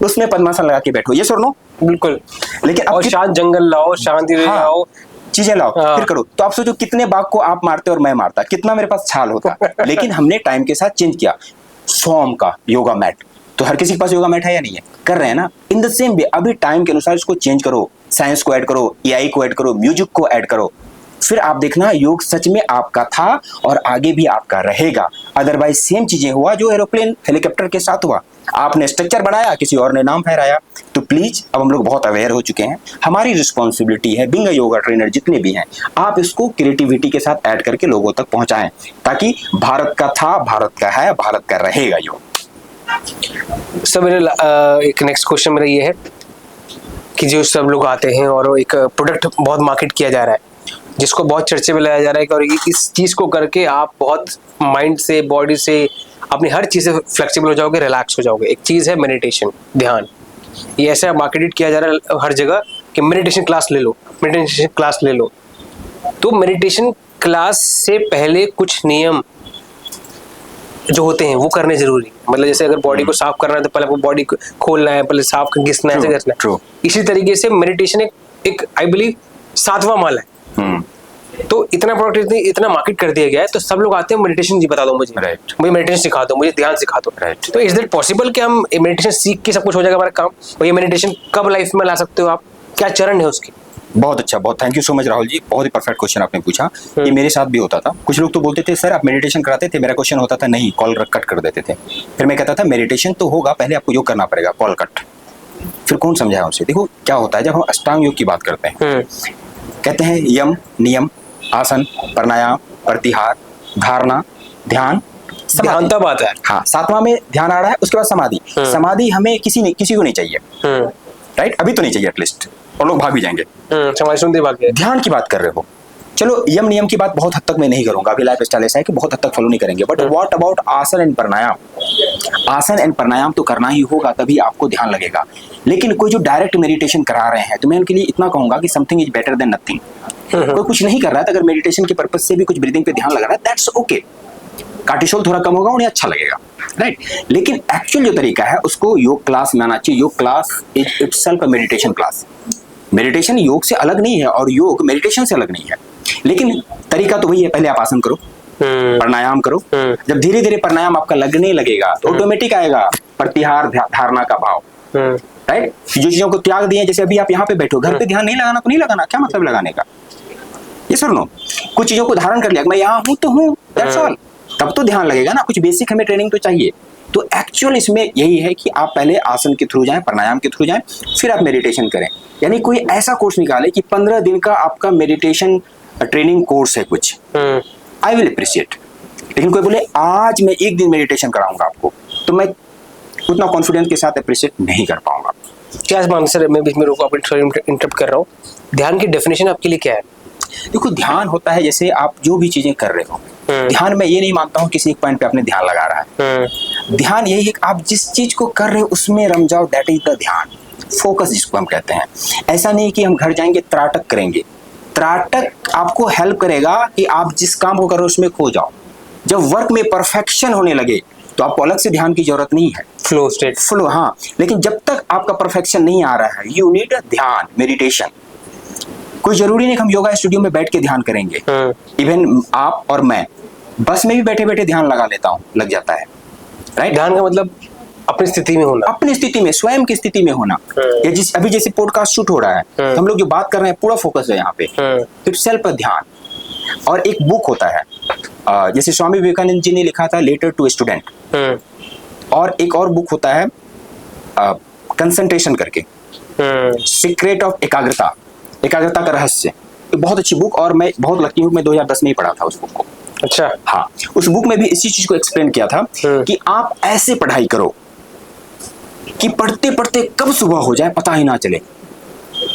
B: उसमें पद्मासन लगा के बैठो, ये सुनो
A: बिल्कुल।
B: लेकिन
A: और शांत जंगल लाओ, शांति लाओ,
B: चीजें लाओ, फिर करो। तो आप सोचो कितने बाघ को आप मारते और मैं मारता, कितना मेरे पास छाल होता। लेकिन हमने टाइम के साथ चेंज किया। सोम का योगा मैट, तो हर किसी के पास योगा मैट है या नहीं है, कर रहे हैं ना। इन द सेम वे अभी टाइम के अनुसार इसको चेंज करो, साइंस को ऐड करो, एआई को ऐड करो, म्यूजिक को ऐड करो। फिर आप देखना योग सच में आपका था और आगे भी आपका रहेगा। अदरवाइज सेम चीजें हुआ जो एरोप्लेन हेलीकॉप्टर के साथ हुआ। आपने स्ट्रक्चर बनाया, किसी और ने नाम फहराया। तो प्लीज अब हम लोग बहुत अवेयर हो चुके हैं, हमारी रिस्पॉन्सिबिलिटी है बीइंग अ योगा ट्रेनर जितने भी हैं, आप इसको क्रिएटिविटी के साथ ऐड करके लोगों तक पहुंचाएं, ताकि भारत का था, भारत का है, भारत का रहेगा योग।
A: सर मेरा एक नेक्स्ट क्वेश्चन मेरा ये है कि जो सब लोग आते हैं और एक प्रोडक्ट बहुत मार्केट किया जा रहा है, जिसको बहुत चर्चे में लाया जा रहा है कि और इस चीज़ को करके आप बहुत माइंड से, बॉडी से, अपनी हर चीज़ से फ्लेक्सिबल हो जाओगे, रिलैक्स हो जाओगे। एक चीज़ है मेडिटेशन, ध्यान। ये ऐसा मार्केटेड किया जा रहा है हर जगह कि मेडिटेशन क्लास ले लो, मेडिटेशन क्लास ले लो। तो मेडिटेशन क्लास से पहले कुछ नियम जो होते हैं वो करने जरूरी। मतलब जैसे अगर बॉडी को साफ करना है तो पहले आपको बॉडी को खोलना है, पहले साफ घिसना है, ऐसे करना है। इसी तरीके से मेडिटेशन एक आई बिलीव 7वां माल है। तो इतना प्रोडक्ट इतना मार्केट कर दिया गया है, तो सब लोग आते हैं मेडिटेशन जी बता दो मुझे, मुझे मेडिटेशन सिखा दो, मुझे ध्यान सिखा दो। तो इज दैट पॉसिबल कि हम मेडिटेशन सीख के सब कुछ हो जाएगा हमारा काम? और ये मेडिटेशन कब लाइफ में ला सकते हो आप, क्या चरण है उसकी?
B: बहुत अच्छा, बहुत thank you so much Rahul ji, बहुत ही परफेक्ट क्वेश्चन आपने पूछा। ये मेरे साथ भी होता था। कुछ लोग तो बोलते थे सर आप मेडिटेशन कराते थे, मेरा क्वेश्चन होता था नहीं, कॉल कट कर देते थे। फिर मैं कहता था मेडिटेशन तो होगा, पहले आपको योग करना पड़ेगा, कॉल कट। फिर कौन समझाया उनसे? देखो क्या होता है, जब हम अष्टांग योग की बात करते हैं, कहते हैं यम, नियम, आसन, प्राणायाम, प्रत्याहार, धारणा, ध्यान,
A: ध्यान तब आता है।
B: हाँ, 7वां में ध्यान आ रहा है, उसके बाद समाधि। समाधि हमें किसी को नहीं चाहिए, राइट? अभी तो नहीं चाहिए एटलीस्ट, और लोग भाग भी जाएंगे।
A: समाधि सुनते भाग गए।
B: ध्यान की बात कर रहे हो, चलो यम नियम की बात बहुत हद तक मैं नहीं करूंगा, अभी लाइफ स्टाइल ऐसा है कि बहुत हद तक फॉलो नहीं करेंगे। बट व्हाट अबाउट आसन एंड प्राणायाम? आसन एंड प्राणायाम तो करना ही होगा, तभी आपको ध्यान लगेगा। लेकिन कोई जो डायरेक्ट मेडिटेशन करा रहे हैं, तो मैं उनके लिए इतना कहूंगा कि something is better than nothing. कोई कुछ नहीं कर रहा है, अगर मेडिटेशन के पर्पज से भी कुछ ब्रीदिंग पे ध्यान लगा रहा है, दैट्स ओके। कार्टिसोल थोड़ा कम होगा, उन्हें अच्छा लगेगा, राइट? लेकिन एक्चुअल जो तरीका है उसको योग क्लास में आना चाहिए। योग class is itself a meditation class. Meditation योग से अलग नहीं है और योग मेडिटेशन से अलग नहीं है, लेकिन तरीका तो वही है। पहले आप आसन करो, प्राणायाम करो। जब धीरे धीरे प्राणायाम आपका लगने लगेगा तो ऑटोमेटिक आएगा प्रत्याहार, धारणा का भाव, राइट? जो चीजों को त्याग दिए, जैसे अभी आप यहाँ पे बैठो, घर पे ध्यान नहीं लगाना तो नहीं लगाना, क्या मतलब लगाने का? ये सुनो, कुछ चीजों को धारण कर लिया, मैं यहाँ हूँ तो हूँ, दैट्स ऑल। तब तो ध्यान लगेगा ना, कुछ बेसिक हमें ट्रेनिंग तो चाहिए। तो एक्चुअल इसमें यही है कि आप पहले आसन के थ्रू जाएं, प्राणायाम के थ्रू जाएं, फिर आप मेडिटेशन करें। यानी कोई ऐसा कोर्स निकाले कि 15 दिन का आपका मेडिटेशन ट्रेनिंग कोर्स है कुछ, आई विल अप्रिशिएट। लेकिन कोई बोले आज मैं 1 दिन मेडिटेशन कराऊंगा आपको, तो मैं उतना कॉन्फिडेंस के साथ अप्रिशिएट नहीं कर पाऊंगा।
A: क्या सर, मैं बीच में रोको, आपको इंटरप्ट कर रहा हूँ। ध्यान की डेफिनेशन आपके लिए क्या है?
B: देखो, ध्यान होता है जैसे आप जो भी चीजें कर रहे हो, ध्यान में ये नहीं मानता हूँ किसी एक पॉइंट पे आपने ध्यान लगा रहा है। ध्यान यही है कि आप जिस चीज को कर रहे हो उसमें रम जाओ, दैट इज द ध्यान, फोकस जिसको हम कहते हैं। ऐसा नहीं कि हम घर जाएंगे त्राटक करेंगे। त्राटक आपको हेल्प करेगा कि आप जिस काम को कर रहे हो उसमें खो जाओ। जब वर्क में परफेक्शन होने लगे तो आपको अलग से ध्यान की जरूरत नहीं है,
A: फ्लो स्टेट,
B: फ्लो। हाँ, लेकिन जब तक आपका परफेक्शन नहीं आ रहा है, यू नीड अ ध्यान, मेडिटेशन। कोई जरूरी नहीं कि हम योगा स्टूडियो में बैठ के ध्यान करेंगे। इवन आप और मैं बस में भी बैठे बैठे ध्यान लगा लेता हूँ, लग जाता है, राइट?
A: ध्यान का मतलब अपनी स्थिति में होना,
B: अपनी स्थिति में, स्वयं की स्थिति में होना। या जिस अभी जैसे पॉडकास्ट शूट हो रहा है तो हम लोग जो बात कर रहे हैं पूरा फोकस है यहाँ पे, फिर सेल्फ पर ध्यान। और एक बुक होता है जैसे स्वामी विवेकानंद जी ने लिखा था लेटर टू स्टूडेंट, और एक और बुक होता है कंसंट्रेशन करके, सीक्रेट ऑफ एकाग्रता, एकाग्रता का रहस्य। बहुत अच्छी बुक, और मैं बहुत लकी हूँ मैं 2010 में ही पढ़ा था उस बुक को।
A: अच्छा।
B: हाँ, उस बुक में भी इसी चीज को एक्सप्लेन किया था कि आप ऐसे पढ़ाई करो कि पढ़ते पढ़ते कब सुबह हो जाए पता ही ना चले।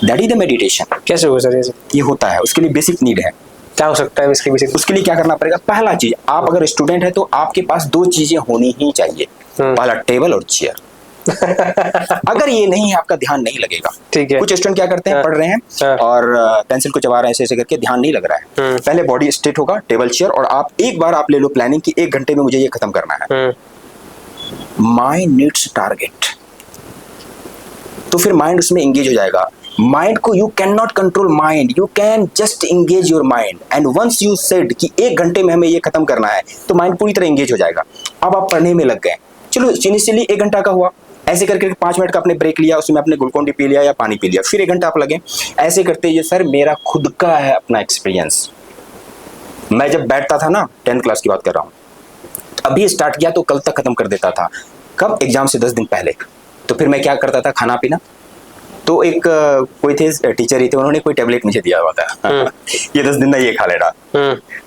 B: That is the meditation.
A: कैसे होगा सर
B: ये होता है, उसके लिए बेसिक नीड है।
A: क्या हो सकता है इसके बेसिक?
B: उसके लिए क्या करना पड़ेगा? पहला चीज, आप अगर स्टूडेंट है तो आपके पास 2 चीजें होनी ही चाहिए, पहला टेबल और चेयर। अगर ये नहीं है आपका ध्यान नहीं लगेगा।
A: ठीक है।
B: कुछ स्टूडेंट क्या करते हैं, पढ़ रहे हैं और पेंसिल को चबा रहे हैं ऐसे ऐसे करके, ध्यान नहीं लग रहा है। पहले बॉडी स्ट्रेट होगा, टेबल चेयर, और आप एक बार आप ले लो प्लानिंग की 1 घंटे में मुझे ये खत्म करना है। माइंड नीड्स टारगेट, तो फिर माइंड उसमें एंगेज हो जाएगा। माइंड को you can not control mind, you can just engage your mind. And once you said कि 1 घंटे में हमें ये खत्म करना है, तो माइंड पूरी तरह एंगेज हो जाएगा। अब आप पढ़ने में लग गए। चलो इनिशियली 1 घंटा का हुआ, ऐसे करके 5 मिनट का आपने ब्रेक लिया, उसमें आपने ग्लूकोन डी पी लिया या पानी पी लिया, फिर 1 घंटा आप लगे। ऐसे करते ये सर मेरा खुद का है अपना एक्सपीरियंस। मैं जब बैठता था ना, 10th क्लास की बात कर रहा हूँ, अभी स्टार्ट किया तो कल तक खत्म कर देता था। कब? एग्जाम से 10 दिन पहले। तो फिर मैं क्या करता था, खाना पीना। तो एक कोई थे टीचर ही थे, उन्होंने कोई टेबलेट मुझे दिया हुआ था ये 10 दिन में ये खा लेना।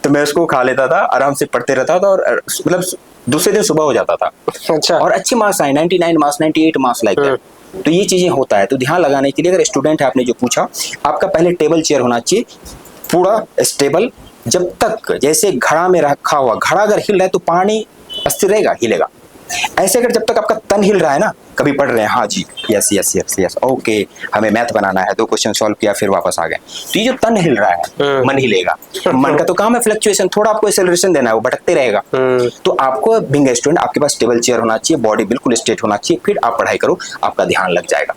B: तो मैं उसको खा लेता था, आराम से पढ़ते रहता था, और मतलब दूसरे दिन सुबह हो जाता था।
A: अच्छा।
B: और अच्छे मार्क्स आए, 99 मार्क्स, 98 मार्क्स लाइक दैट। तो ये चीजें होता है। तो ध्यान लगाने के लिए अगर स्टूडेंट है, आपने जो पूछा, आपका पहले टेबल चेयर होना चाहिए पूरा स्टेबल। जब तक जैसे घड़ा में रखा हुआ, घड़ा अगर हिल रहा है तो पानी अस्थिर रहेगा, हिलेगा। ऐसे अगर जब तक आपका तन हिल रहा है ना, कभी पढ़ रहे हैं, हाँ जी, yes yes yes yes, okay, हमें मैथ बनाना है, 2 क्वेश्चन सॉल्व किया, फिर वापस आ गए, तो ये जो तन हिल रहा है, मन हिलेगा। मन का तो काम है फ्लक्चुएशन, थोड़ा आपको एक्सेलरेशन देना है, वो भटकते रहेगा। तो आपको बीइंग ए स्टूडेंट आपके पास टेबल चेयर होना चाहिए, बॉडी बिल्कुल स्ट्रेट होना चाहिए, फिर आप पढ़ाई करो, आपका ध्यान लग जाएगा।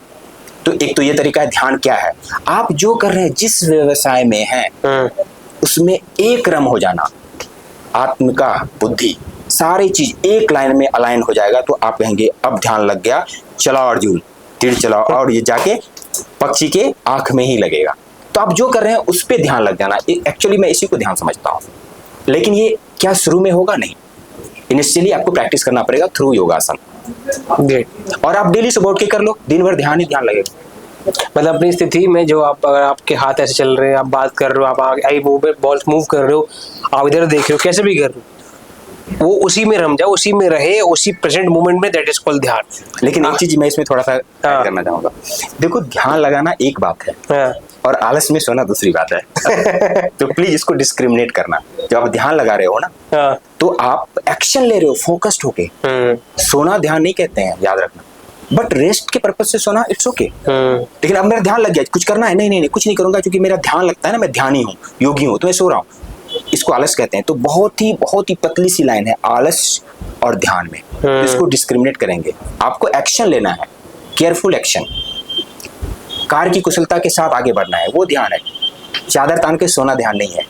B: तो एक तो ये तरीका है। ध्यान क्या है? आप जो कर रहे हैं, जिस व्यवसाय में हैं, उसमें एक रम हो जाना, आत्म का, बुद्धि, सारी चीज एक लाइन में अलाइन हो जाएगा। तो आप कहेंगे अब ध्यान लग गया, चलाओ अर्जुन, तीर चलाओ, और ये जाके पक्षी के आंख में ही लगेगा। तो आप जो कर रहे हैं उस पे ध्यान लग जाना। एक्चुअली मैं इसी को ध्यान समझता हूँ। लेकिन ये क्या शुरू में होगा? नहीं, इनिशियली आपको प्रैक्टिस करना पड़ेगा थ्रू योगासन। और आप डेली सुबह उठ के कर लो, दिन भर ध्यान ही ध्यान लगेगा।
A: मतलब अपनी स्थिति में जो आप, अगर आपके हाथ ऐसे चल रहे हैं, आप बात कर रहे हो, आप आई वो बॉल मूव कर रहे हो, आप इधर देख रहे हो, कैसे भी कर रहे हो, वो उसी में रम जाओ, उसी में रहे, उसी प्रेजेंट मोमेंट में। दैट इज कॉल्ड ध्यान।
B: लेकिन एक चीज मैं इसमें थोड़ा सा करना चाहूंगा। देखो, ध्यान लगाना एक बात है और आलस में सोना दूसरी बात है। तो प्लीज इसको डिस्क्रिमिनेट करना। जब आप ध्यान लगा रहे हो ना, तो आप एक्शन ले रहे हो फोकस्ड होके। सोना ध्यान नहीं कहते हैं, याद रखना। बट रेस्ट के पर्पज से सोना इट्स ओके। लेकिन अब मेरा ध्यान लग गया, कुछ करना है, नहीं कुछ नहीं करूंगा, क्योंकि मेरा ध्यान लगता है ना, मैं ध्यानी हूँ, योगी हूँ, तो मैं सो रहा हूँ। इसको आलस कहते हैं। तो बहुत ही पतली सी लाइन है आलस और ध्यान में। तो इसको डिस्क्रिमिनेट करेंगे। आपको एक्शन लेना है, केयरफुल एक्शन, कार्य की कुशलता के साथ आगे बढ़ना है, वो ध्यान है। चादर तान के सोना ध्यान नहीं है।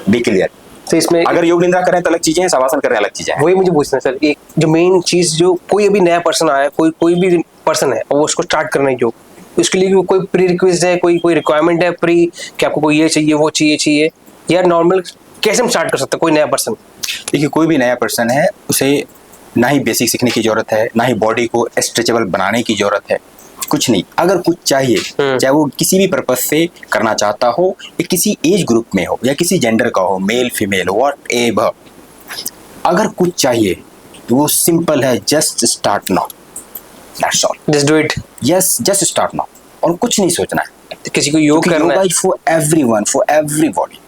B: Be clear.
A: तो इसमें
B: अगर योग निद्रा करें तो अलग चीजें हैं, शवासन करें अलग चीजें हैं।
A: वही मुझे पूछना है सर, एक जो मेन चीज, जो कोई अभी नया पर्सन आया, कोई भी पर्सन है और वो उसको स्टार्ट करना है योग, उसके लिए कोई प्री रिक्वेस्ट है, कोई रिक्वायरमेंट है प्री, कि आपको कोई ये चाहिए, वो चाहिए, या नॉर्मल कैसे हम स्टार्ट कर सकते हैं कोई नया पर्सन?
B: देखिए, कोई भी नया पर्सन है, उसे ना ही बेसिक सीखने की जरूरत है, ना ही बॉडी को स्ट्रेचेबल बनाने की जरूरत है, कुछ नहीं। अगर कुछ चाहिए, चाहे वो किसी भी पर्पज से करना चाहता हो, या किसी एज ग्रुप में हो, या किसी जेंडर का हो, मेल फीमेल व्हाटएवर, अगर कुछ चाहिए तो वो सिंपल है, just start now, that's all.
A: Just do it.
B: Yes, just start now, और कुछ नहीं सोचना है।
A: तो किसी को योग करना है,
B: फॉर एवरीवन, फॉर एवरीबॉडी।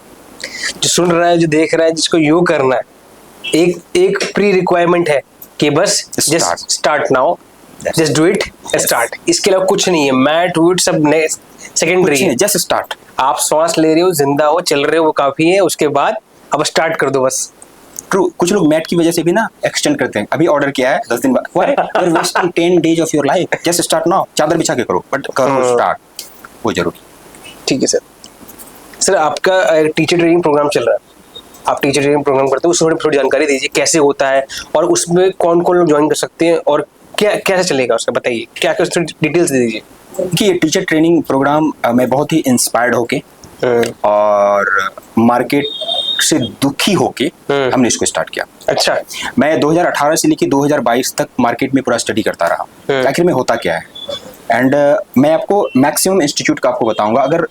A: जो सुन रहा है, जो देख रहा है, जिसको योग करना है, एक प्री रिक्वायरमेंट है कि बस just start now, just do it, start. इसके अलावा कुछ नहीं है। मैट वुड सब सेकेंडरी है,
B: जस्ट स्टार्ट।
A: आप श्वास ले रहे हो, जिंदा हो, चल रहे हो, वो काफी है। उसके बाद अब स्टार्ट कर दो बस।
B: ट्रू। कुछ लोग मैट की वजह से भी ना एक्सटेंड करते हैं। अभी ऑर्डर किया है 10 दिन बाद, wasting 10 days of your life, just start now. चादर बिछा के करो, बट करो स्टार्ट, वो जरूरी।
A: ठीक है सर, आपका टीचर ट्रेनिंग प्रोग्राम चल रहा है, आप टीचर ट्रेनिंग प्रोग्राम करते हो, उसमें थोड़ी जानकारी दीजिए, कैसे होता है और उसमें कौन कौन लोग ज्वाइन कर सकते हैं और क्या कैसे चलेगा उसका बताइए, क्या क्या उसमें डिटेल्स दे दीजिए।
B: कि ये टीचर ट्रेनिंग प्रोग्राम मैं बहुत ही इंस्पायर्ड होके और मार्केट से दुखी होके हमने इसको स्टार्ट किया।
A: अच्छा।
B: मैं 2018 से लेकर 2022 तक मार्केट में पूरा स्टडी करता रहा आखिर में होता क्या है। एंड मैं आपको मैक्सिमम इंस्टीट्यूट का आपको बताऊंगा, अगर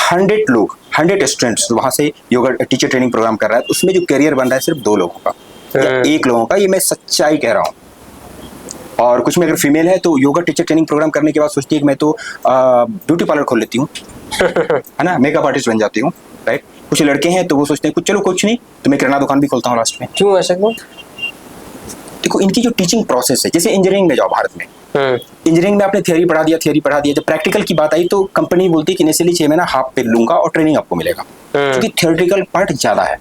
B: 100 स्टूडेंट्स वहाँ से योगा टीचर ट्रेनिंग प्रोग्राम कर रहा है, उसमें जो करियर बन रहा है सिर्फ 2 लोगों का या 1 लोगों का, ये मैं सच्चाई कह रहा हूँ। और कुछ में अगर फीमेल है तो योगा टीचर ट्रेनिंग प्रोग्राम करने के बाद सोचती है कि मैं तो ब्यूटी पार्लर खोल लेती हूँ है ना, मेकअप आर्टिस्ट बन जाती हूँ, राइट। कुछ लड़के हैं तो वो सोचते हैं कुछ चलो कुछ नहीं तो मैं किराना दुकान भी खोलता हूँ लास्ट में।
A: क्यों ऐसा क्यों?
B: देखो इनकी जो टीचिंग प्रोसेस है, जैसे इंजीनियरिंग में जाओ भारत में, इंजीनियरिंग में आपने थियरी पढ़ा दिया, जब प्रैक्टिकल की बात आई तो कंपनी बोलती है कि इनिशियली 6 महीना हाफ पे लूंगा और ट्रेनिंग आपको मिलेगा, क्योंकि थियोरेटिकल पार्ट ज्यादा है।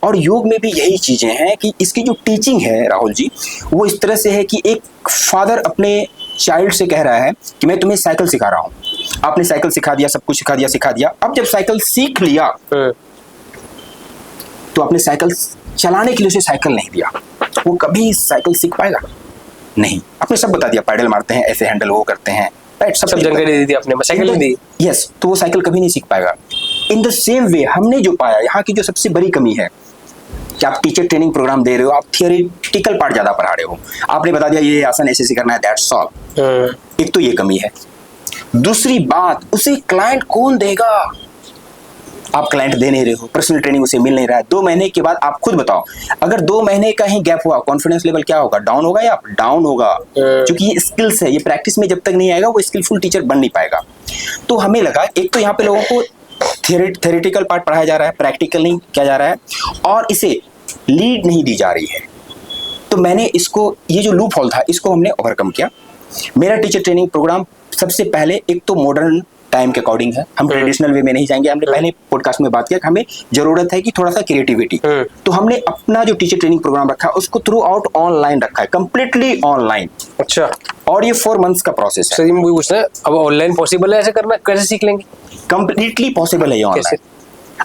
B: और योग में भी यही चीजें हैं कि इसकी जो टीचिंग है राहुल जी, वो इस तरह से है कि एक फादर अपने चाइल्ड से कह रहा है कि मैं तुम्हें साइकिल सिखा रहा हूँ, आपने साइकिल सिखा दिया, सब कुछ सिखा दिया। अब जब साइकिल सीख लिया तो आपने साइकिल चलाने के लिए उसे साइकिल नहीं दिया, वो कभी साइकिल सीख पाएगा नहीं। आपने सब बता दिया, पैडल मारते हैं, ऐसे हैंडल वो करते हैं, राइट, सब
A: जानकारी दे दी आपने, साइकिल नहीं दी।
B: यस, तो वो साइकिल कभी नहीं सीख पाएगा। इन द सेम वे हमने जो पाया, यहाँ की जो सबसे बड़ी कमी है कि आप टीचर ट्रेनिंग प्रोग्राम दे रहे हो, आप थियोरेटिकल पार्ट ज्यादा पढ़ा रहे हो, आपने बता दिया ये आसन ऐसे करना है, दैट्स ऑल। एक तो ये कमी है। दूसरी बात, उसे क्लाइंट कौन देगा? आप क्लाइंट दे नहीं रहे हो, पर्सनल ट्रेनिंग उसे मिल नहीं रहा है। 2 महीने के बाद आप खुद बताओ, अगर 2 महीने का ही गैप हुआ, कॉन्फिडेंस लेवल क्या होगा? डाउन होगा या डाउन होगा? क्योंकि ये स्किल्स है, ये प्रैक्टिस में जब तक नहीं आएगा वो स्किलफुल टीचर बन नहीं पाएगा। तो हमें लगा एक तो यहाँ पे लोगों को थियोरेटिकल पार्ट पढ़ाया जा रहा है, प्रैक्टिकल नहीं किया जा रहा है, और इसे लीड नहीं दी जा रही है। तो मैंने इसको, ये जो लूप होल था, इसको हमने ओवरकम किया। मेरा टीचर ट्रेनिंग प्रोग्राम सबसे पहले एक तो मॉडर्न टाइम के अकॉर्डिंग है, हम ट्रेडिशनल वे में नहीं जाएंगे। हमने पहले पॉडकास्ट में बात किया कि हमें जरूरत है कि थोड़ा सा क्रिएटिविटी, तो हमने अपना जो टीचर ट्रेनिंग प्रोग्राम रखा उसको थ्रू आउट ऑनलाइन रखा है, कंप्लीटली ऑनलाइन।
A: अच्छा।
B: और ये 4 मंथ्स का प्रोसेस है।
A: सर मुझे पूछना है, अब ऑनलाइन पॉसिबल है ऐसे करना? कैसे सीख लेंगे?
B: कंप्लीटली पॉसिबल है ये ऑनलाइन।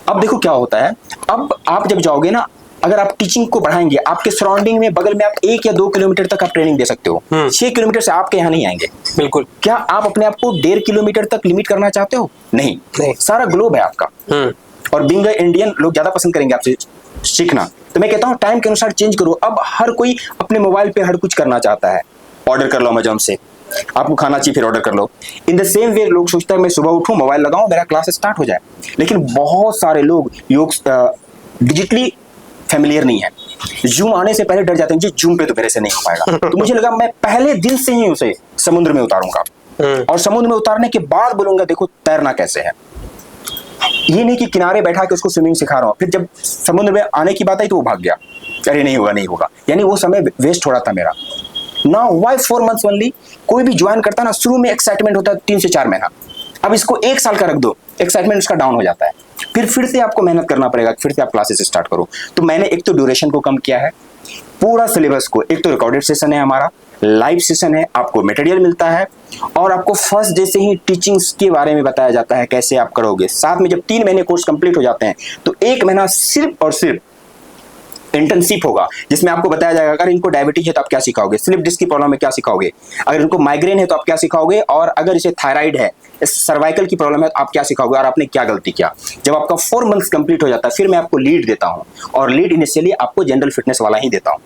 B: अब देखो क्या होता है, अब आप जब जाओगे ना, अगर आप टीचिंग को बढ़ाएंगे, आपके सराउंडिंग में बगल में आप 1 या 2 किलोमीटर तक आप ट्रेनिंग दे सकते हो, 6 किलोमीटर से आपके यहाँ नहीं आएंगे।
A: बिल्कुल।
B: क्या आप अपने आप को 1.5 किलोमीटर तक लिमिट करना चाहते हो? नहीं, सारा ग्लोब है आपका। और बीइंग इंडियन लोग ज्यादा पसंद करेंगे आपसे सीखना। तो मैं कहता हूँ टाइम के अनुसार चेंज करो। अब हर कोई अपने मोबाइल पे हर कुछ करना चाहता है, ऑर्डर कर लो अमेज़न से, आपको खाना चाहिए फिर ऑर्डर कर लो। इन द सेम वे लोग सोचते हैं मैं सुबह उठूं, मोबाइल लगाऊं, मेरा क्लास स्टार्ट हो जाए। लेकिन बहुत सारे लोग योग डिजिटली फैमिलियर नहीं है, जूम आने से पहले डर जाते हैं, जी जूम पे तो मेरे से नहीं हो पाएगा। तो मुझे लगा मैं पहले दिन से ही उसे समुद्र में उतारूंगा, और समुद्र में उतारने के बाद बोलूंगा देखो तैरना कैसे है। ये नहीं कि किनारे बैठा के उसको स्विमिंग सिखा रहा हूं, फिर जब समुद्र में आने की बात आई तो वो भाग गया, अरे नहीं होगा, यानी वो समय वेस्ट हो रहा था मेरा। Now why 4 months only? कोई भी ज्वाइन करता ना, शुरू में एक्साइटमेंट होता है 3 से 4 महीना, अब इसको 1 साल का रख दो, एक्साइटमेंट उसका डाउन हो जाता है, फिर से आपको मेहनत करना पड़ेगा, फिर से आप क्लासेस स्टार्ट करो। तो मैंने एक तो ड्यूरेशन को कम किया है, पूरा सिलेबस को, एक तो रिकॉर्डेड सेशन है हमारा, लाइव सेशन है, आपको मटेरियल मिलता है, और आपको फर्स्ट डे से ही टीचिंग्स के बारे में बताया जाता है कैसे आप करोगे। साथ में जब 3 महीने कोर्स कंप्लीट हो जाते हैं तो 1 महीना सिर्फ और सिर्फ इंटर्नशिप होगा, जिसमें आपको बताया जाएगा अगर इनको डायबिटीज है तो आप क्या सिखाओगे, स्लिप डिस्क की प्रॉब्लम है क्या सिखाओगे, अगर इनको माइग्रेन है तो आप क्या सिखाओगे, और अगर इसे थायराइड है, सर्वाइकल की प्रॉब्लम है तो आप क्या सिखाओगे, और आपने क्या गलती किया। जब आपका 4 मंथ्स कंप्लीट हो जाता है फिर मैं आपको लीड देता हूँ, और लीड इनिशियली आपको जनरल फिटनेस वाला ही देता हूँ।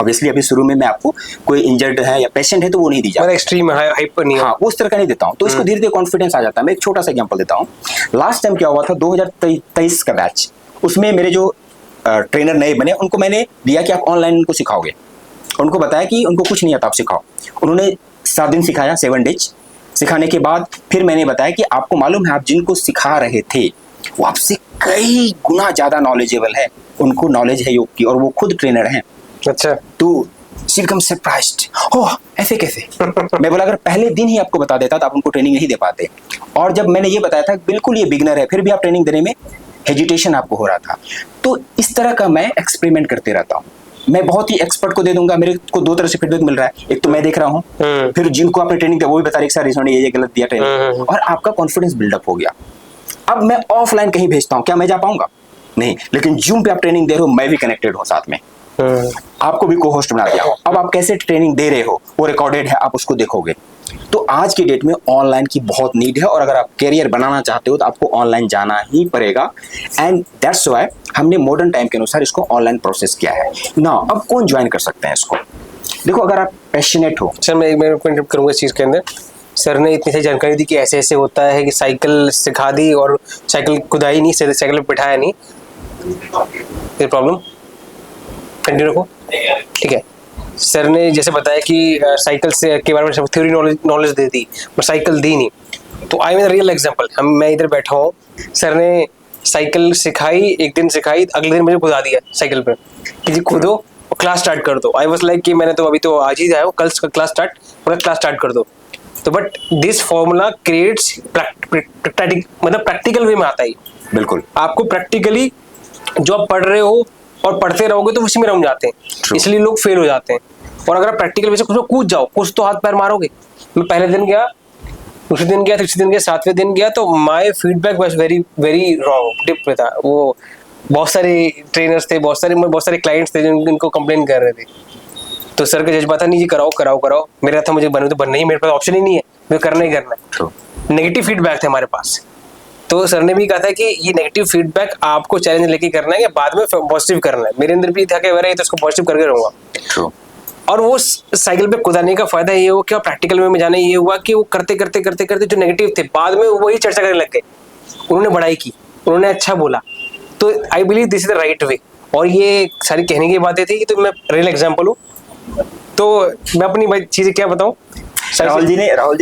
B: ऑब्वियसली अभी शुरू में मैं आपको कोई इंजर्ड है या पेशेंट है तो वो नहीं दी जाती,
A: एक्सट्रीम हाइपर नहीं,
B: हाँ उस तरह का नहीं देता हूँ, तो इसको धीरे धीरे कॉन्फिडेंस आ जाता है। मैं एक छोटा सा एग्जांपल देता हूँ। लास्ट टाइम क्या हुआ था, 2023 का बैच, उसमें मेरे जो ट्रेनर नए बने उनको मैंने दिया कि आप ऑनलाइन उनको सिखाओगे, उनको बताया कि उनको कुछ नहीं आता आप सिखाओ। उन्होंने 7 दिन सिखाया, 7 डेज सिखाने के बाद फिर मैंने बताया कि आपको मालूम है आप जिनको सिखा रहे थे वो आपसे कई गुना ज्यादा नॉलेजेबल है, उनको नॉलेज है योग की और वो खुद ट्रेनर हैं।
A: अच्छा।
B: तो एकदम सरप्राइज्ड, ओह ऐसे कैसे? मैं बोला अगर पहले दिन ही आपको बता देता तो आप उनको ट्रेनिंग नहीं दे पाते। और जब मैंने ये बताया था बिल्कुल ये बिगनर है फिर भी आप ट्रेनिंग देने में हेजिटेशन आपको हो रहा था। तो इस तरह का मैं एक्सपेरिमेंट करते रहता हूँ। मैं बहुत ही एक्सपर्ट को दे दूंगा, मेरे को 2 तरह से फीडबैक मिल रहा है, एक तो मैं देख रहा हूँ, फिर जिनको आपने ट्रेनिंग दिया वो भी बता रहे सर इसने ये गलत दिया ट्रेनिंग, और आपका कॉन्फिडेंस बिल्डअप हो गया। अब मैं ऑफलाइन कहीं भेजता हूँ, क्या मैं जा पाऊंगा? नहीं, लेकिन जूम पे आप ट्रेनिंग दे रहे हो, मैं भी कनेक्टेड हूँ साथ में, आपको भी को होस्ट बना दिया। अब आप कैसे ट्रेनिंग दे रहे हो वो रिकॉर्डेड है, आप उसको देखोगे। तो आज की डेट में ऑनलाइन की बहुत नीड है, और अगर आप करियर बनाना चाहते हो तो आपको ऑनलाइन जाना ही पड़ेगा। एंड दैट्स व्हाई हमने मॉडर्न टाइम के अनुसार इसको ऑनलाइन प्रोसेस किया है ना। अब कौन ज्वाइन कर सकते हैं इसको? देखो, अगर आप पैशनेट हो।
A: सर मैं इंटरप्ट करूंगा इस चीज़ के अंदर। सर ने इतनी सी जानकारी दी कि ऐसे ऐसे होता है, कि साइकिल सिखा दी और साइकिल कुदाई नहीं, साइकिल पे बिठाया नहीं, ये प्रॉब्लम। कंटिन्यू रखो, ठीक है। सर ने जैसे बताया कि साइकिल से के बारे में थ्योरी नॉलेज दे दी, पर साइकिल दी नहीं। तो आई मीन रियल एग्जांपल, मैं इधर बैठा हूँ, सर ने साइकिल सिखाई, एक दिन सिखाई, अगले दिन मुझे कुदा दिया साइकिल पे कि जी कूदो और क्लास स्टार्ट कर दो। आई वाज लाइक कि मैंने तो अभी तो आज ही आया हूँ, कल क्लास स्टार्ट कर दो। तो बट दिस फॉर्मूला क्रिएट्स मतलब प्रैक्टिकल वे में आता है।
B: बिल्कुल,
A: आपको प्रैक्टिकली जो आप पढ़ रहे हो और पढ़ते रहोगे तो उसी में रम जाते हैं, इसलिए लोग फेल हो जाते हैं। और अगर आप प्रैक्टिकल वैसे कुछ कूद जाओ, कुछ तो हाथ पैर मारोगे। मैं पहले दिन गया, दूसरे दिन गया, तीसरे दिन गया, सातवें दिन गया, तो my feedback was very very wrong, dip पे था वो। बहुत सारे ट्रेनर्स थे, बहुत सारे क्लाइंट्स थे जो इनको कंप्लेन कर रहे थे। तो सर का जज्बा था नहीं जी कराओ। मेरा था मुझे बने तो बनना ही, मेरे पास ऑप्शन ही नहीं है, मुझे करना ही करना है। नेगेटिव फीडबैक थे हमारे पास। तो सर ने भी कहा था कि ये नेगेटिव फीडबैक आपको चैलेंज लेके करना है या बाद में पॉजिटिव करना है। मेरे अंदर भी था कि अरे तो इसको पॉजिटिव करके रहूंगा। और वो साइकिल पे कुदाने का फायदा ये हुआ कि प्रैक्टिकल में जाने ये हुआ कि वो करते जो नेगेटिव थे, बाद में वही चर्चा करने लग गए। उन्होंने बड़ाई की, उन्होंने अच्छा बोला। तो I believe this is the right way. और ये सारी कहने की बातें थी, तो मैं रियल एग्जाम्पल हूँ। तो मैं अपनी भाई चीजें क्या बताऊँ,
B: राहुल जी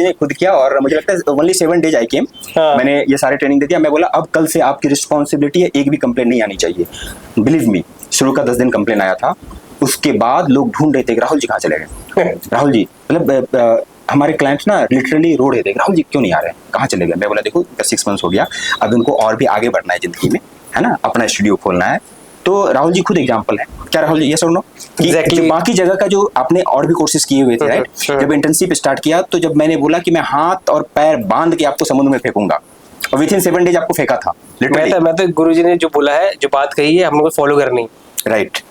B: ने खुद किया, और मुझे लगता है ओनली 7 days आई केम। मैंने ये सारे ट्रेनिंग दे दिया। मैं बोला अब कल से आपकी रिस्पॉन्सिबिलिटी है, एक भी कंप्लेन नहीं आनी चाहिए। बिलीव मी, शुरू का 10 दिन कंप्लेन आया था, उसके बाद लोग ढूंढ रहे थे कि राहुल जी कहाँ चले गए। राहुल जी, मतलब हमारे क्लाइंट्स ना लिटरली रो रहे थे, राहुल जी क्यों नहीं आ रहे, कहाँ चले गए। मैं बोला देखो 6 months हो गया, अब उनको और भी आगे बढ़ना है जिंदगी में, है ना, अपना स्टूडियो खोलना है। तो राहुल जी खुद एग्जांपल है। क्या राहुल जी, ये सुनो कि
A: exactly.
B: जो बाकी जगह का जो आपने और भी कोर्सेज किए हुए थे, राइट, जब इंटर्नशिप स्टार्ट किया तो जब मैंने बोला कि मैं हाथ और पैर बांध के आपको समुद्र में फेंकूंगा, और विद इन 7 days आपको फेंका था।
A: मैं तो गुरुजी ने जो बोला है, जो बात कही है, हम लोग फॉलो करनी।
B: राइट,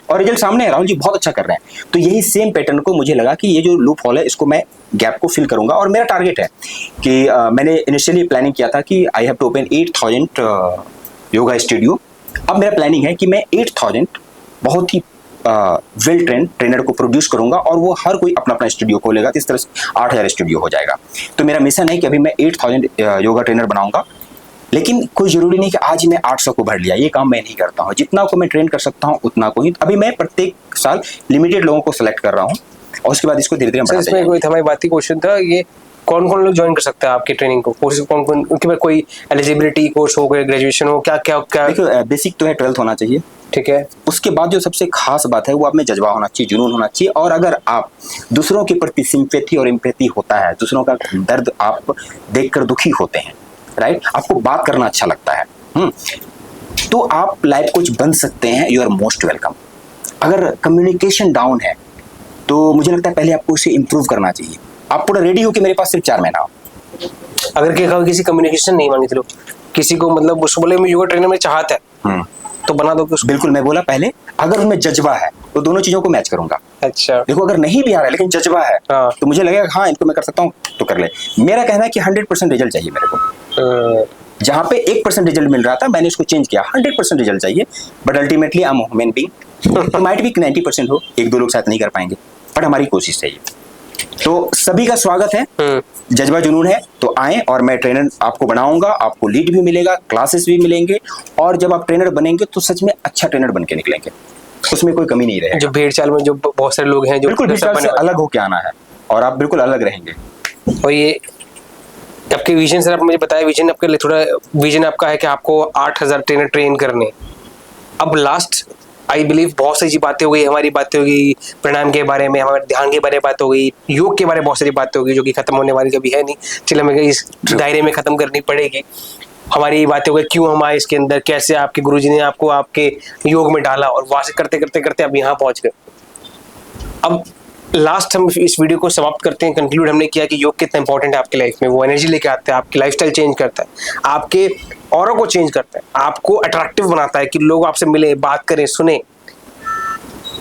B: और रिजल्ट सामने है। राहुल जी बहुत अच्छा कर रहे हैं। तो यही सेम पैटर्न को मुझे लगा कि ये जो लूप हॉल है, इसको मैं गैप को फिल करूंगा। और मेरा टारगेट है कि मैंने इनिशियली प्लानिंग किया था कि I have to open 8000 yoga studio. अब मेरा प्लानिंग है कि मैं 8000 बहुत ही वेल ट्रेंड ट्रेनर को प्रोड्यूस करूंगा, और वो हर कोई अपना अपना स्टूडियो खोलेगा। तो इस तरह से 8000 स्टूडियो हो जाएगा। तो मेरा मिशन है कि अभी मैं 8000 योगा ट्रेनर बनाऊंगा। लेकिन कोई जरूरी नहीं कि आज ही मैं 800 को भर लिया, ये काम मैं नहीं करता हूँ। जितना को मैं ट्रेन कर सकता हूँ उतना को ही। अभी मैं प्रत्येक साल लिमिटेड लोगों को सिलेक्ट कर रहा हूँ, और उसके बाद इसको धीरे धीरे बढ़ाते
A: जाएंगे। हमारी बात ही क्वेश्चन था, ये कौन कौन लोग ज्वाइन कर सकते हैं आपकी ट्रेनिंग को? कोर्सेज कौन उनके पास कोई एलिजिबिलिटी कोर्स हो, कोई ग्रेजुएशन हो, क्या?
B: देखिए, बेसिक तो है, 12th होना चाहिए,
A: ठीक है।
B: उसके बाद जो सबसे खास बात है वो आप में जज्बा होना चाहिए, जुनून होना चाहिए। और अगर आप दूसरों के प्रति सिंपैथी और एम्पैथी होता है, दूसरों का दर्द आप देखकर दुखी होते हैं, राइट, आपको बात करना अच्छा लगता है, तो आप लाइफ कोच बन सकते हैं। You are most welcome. अगर कम्युनिकेशन डाउन है तो मुझे लगता है पहले आपको उसे इम्प्रूव करना चाहिए। आप पूरा रेडी हो कि मेरे पास सिर्फ 4 महीना हो।
A: अगर किसी कम्युनिकेशन नहीं मांगी थी, किसी को मतलब उसको बोले मैं योगा ट्रेनर में चाहता है, तो बना दो।
B: बिल्कुल, मैं बोला पहले अगर उनमें जज्बा है तो दोनों चीजों को मैच करूंगा।
A: अच्छा,
B: देखो अगर नहीं भी आ रहा है लेकिन जज्बा है, तो मुझे लगेगा हाँ इनको मैं कर सकता हूँ, तो कर ले। मेरा कहना है कि 100% रिजल्ट चाहिए मेरे को। जहाँ पे 1% रिजल्ट मिल रहा था मैंने इसको चेंज किया, 100% रिजल्ट चाहिए। But ultimately I am human being, तो माइट भी 90% हो, 1-2 लोग साथ नहीं कर पाएंगे, बट हमारी कोशिश चाहिए। तो सभी का स्वागत है। जज्बा जुनून है तो आए, और मैं ट्रेनर आपको बनाऊंगा, आपको लीड भी मिलेगा, क्लासेस भी मिलेंगे, और जब आप ट्रेनर बनेंगे तो सच में अच्छा ट्रेनर बन के निकलेंगे, उसमें कोई कमी नहीं रहेगी।
A: जो भेड़ चाल में जो बहुत सारे लोग हैं जो
B: बिल्कुल भेड़ चाल से अलग होके आना है, और आप बिल्कुल अलग रहेंगे।
A: और ये आपके विजन सर, आप मुझे बताया विजन आपके लिए, थोड़ा विजन आपका है कि आपको 8000 ट्रेनर ट्रेन करने। अब लास्ट आई बिलीव बहुत सारी बातें हो गई, हमारी बातें हो गई प्राणायाम के बारे में, हमारे ध्यान के बारे में बात हो गई, योग के बारे में बहुत सारी बातें हो गई जो कि खत्म होने वाली कभी है नहीं, चलो हमें इस दायरे में खत्म करनी पड़ेगी। हमारी बातें हो गई क्यों हम आए इसके अंदर, कैसे आपके गुरुजी ने आपको आपके योग में डाला, और वहां से करते करते करते अब यहाँ पहुंच गए। अब लास्ट हम इस वीडियो को समाप्त करते हैं। कंक्लूड हमने किया कि योग कितना इंपॉर्टेंट है आपकी लाइफ में। वो एनर्जी लेके आता है, आपकी लाइफस्टाइल चेंज करता है, आपके ऑरा को चेंज करता है, आपको अट्रैक्टिव बनाता है कि लोग आपसे मिले, बात करें, सुने।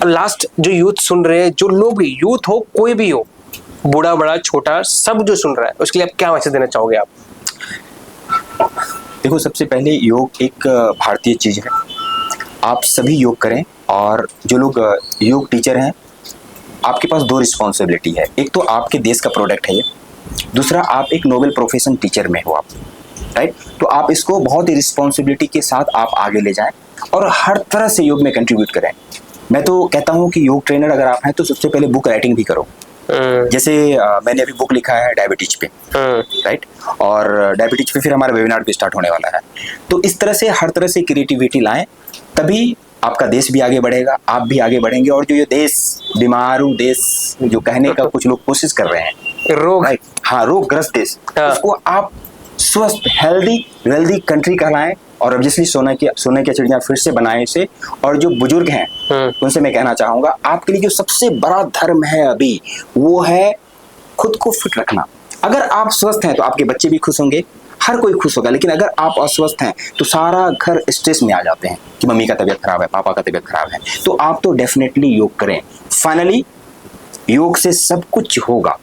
A: लास्ट जो यूथ सुन रहे हैं, जो लोग भी यूथ हो, कोई भी हो, बूढ़ा बड़ा छोटा सब जो सुन रहा है, उसके लिए आप क्या मैसेज देना चाहोगे आप?
B: देखो, सबसे पहले योग एक भारतीय चीज है, आप सभी योग करें। और जो लोग योग टीचर हैं, आपके पास दो रिस्पॉन्सिबिलिटी है। एक तो आपके देश का प्रोडक्ट है ये, दूसरा आप एक नोबेल प्रोफेशन टीचर में हो आप, राइट। तो आप इसको बहुत ही रिस्पॉन्सिबिलिटी के साथ आप आगे ले जाएं और हर तरह से योग में कंट्रीब्यूट करें। मैं तो कहता हूँ कि योग ट्रेनर अगर आप हैं तो सबसे पहले बुक राइटिंग भी करो। जैसे मैंने अभी बुक लिखा है डायबिटीज पे, राइट, और डायबिटीज पे फिर हमारा वेबिनार भी स्टार्ट होने वाला है। तो इस तरह से हर तरह से क्रिएटिविटी लाएं, तभी आपका देश भी आगे बढ़ेगा, आप भी आगे बढ़ेंगे। और जो ये देश बीमारू देश जो कहने का कुछ लोग कोशिश कर रहे हैं,
A: रोग,
B: राइट, हाँ, रोगग्रस्त देश, उसको आप स्वस्थ हेल्दी वेल्दी कंट्री कहलाएं। और ऑब्वियसली सोने की चिड़िया फिर से बनाएं इसे। और जो बुजुर्ग हैं उनसे मैं कहना चाहूंगा, आपके लिए जो सबसे बड़ा धर्म है अभी, वो है खुद को फिट रखना। अगर आप स्वस्थ हैं तो आपके बच्चे भी खुश होंगे, हर कोई खुश होगा। लेकिन अगर आप अस्वस्थ हैं तो सारा घर स्ट्रेस में आ जाते हैं कि मम्मी का तबीयत खराब है, पापा का तबीयत खराब है। तो आप तो डेफिनेटली योग करें। फाइनली योग से सब कुछ होगा,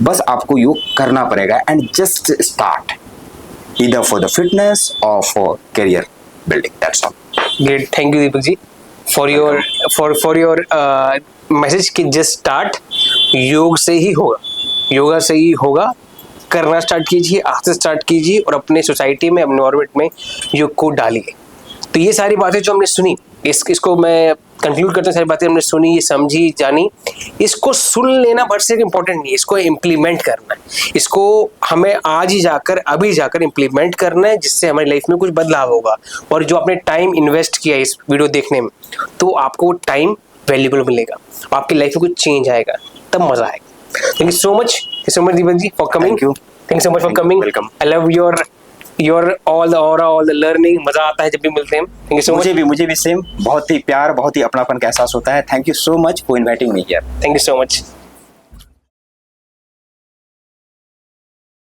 B: बस आपको योग करना पड़ेगा। And just start, either for the fitness or for career building. That's all.
A: Great, thank you Deepak ji for your message कि जस्ट स्टार्ट, योग से ही होगा, योगा से ही होगा। करना स्टार्ट कीजिए, आज से स्टार्ट कीजिए और अपने सोसाइटी में, अपने ऑर्बिट में योग को डालिए। तो ये सारी बातें जो हमने सुनी, इसको मैं कंक्लूड करते हैं, सारी बातें हमने सुनी, ये समझी, जानी। इसको सुन लेना बट से इम्पोर्टेंट नहीं है, इसको इम्प्लीमेंट करना है। इसको हमें आज ही जाकर, अभी जाकर इम्प्लीमेंट करना है, जिससे हमारी लाइफ में कुछ बदलाव होगा। और जो आपने टाइम इन्वेस्ट किया इस वीडियो देखने में, तो आपको वो टाइम वैल्यूबल मिलेगा, आपकी लाइफ में कुछ चेंज आएगा, तब मजा आएगा। Thank you so much Deepak ji for coming. Thank you so much for coming.
B: Welcome.
A: I love your all the learning. मजा आता है जब भी मिलते हैं। Thank you so much.
B: मुझे भी सेम, बहुत ही प्यार, बहुत ही अपनापन का एहसास होता है। Thank you so much for inviting me here.
A: Thank you so much.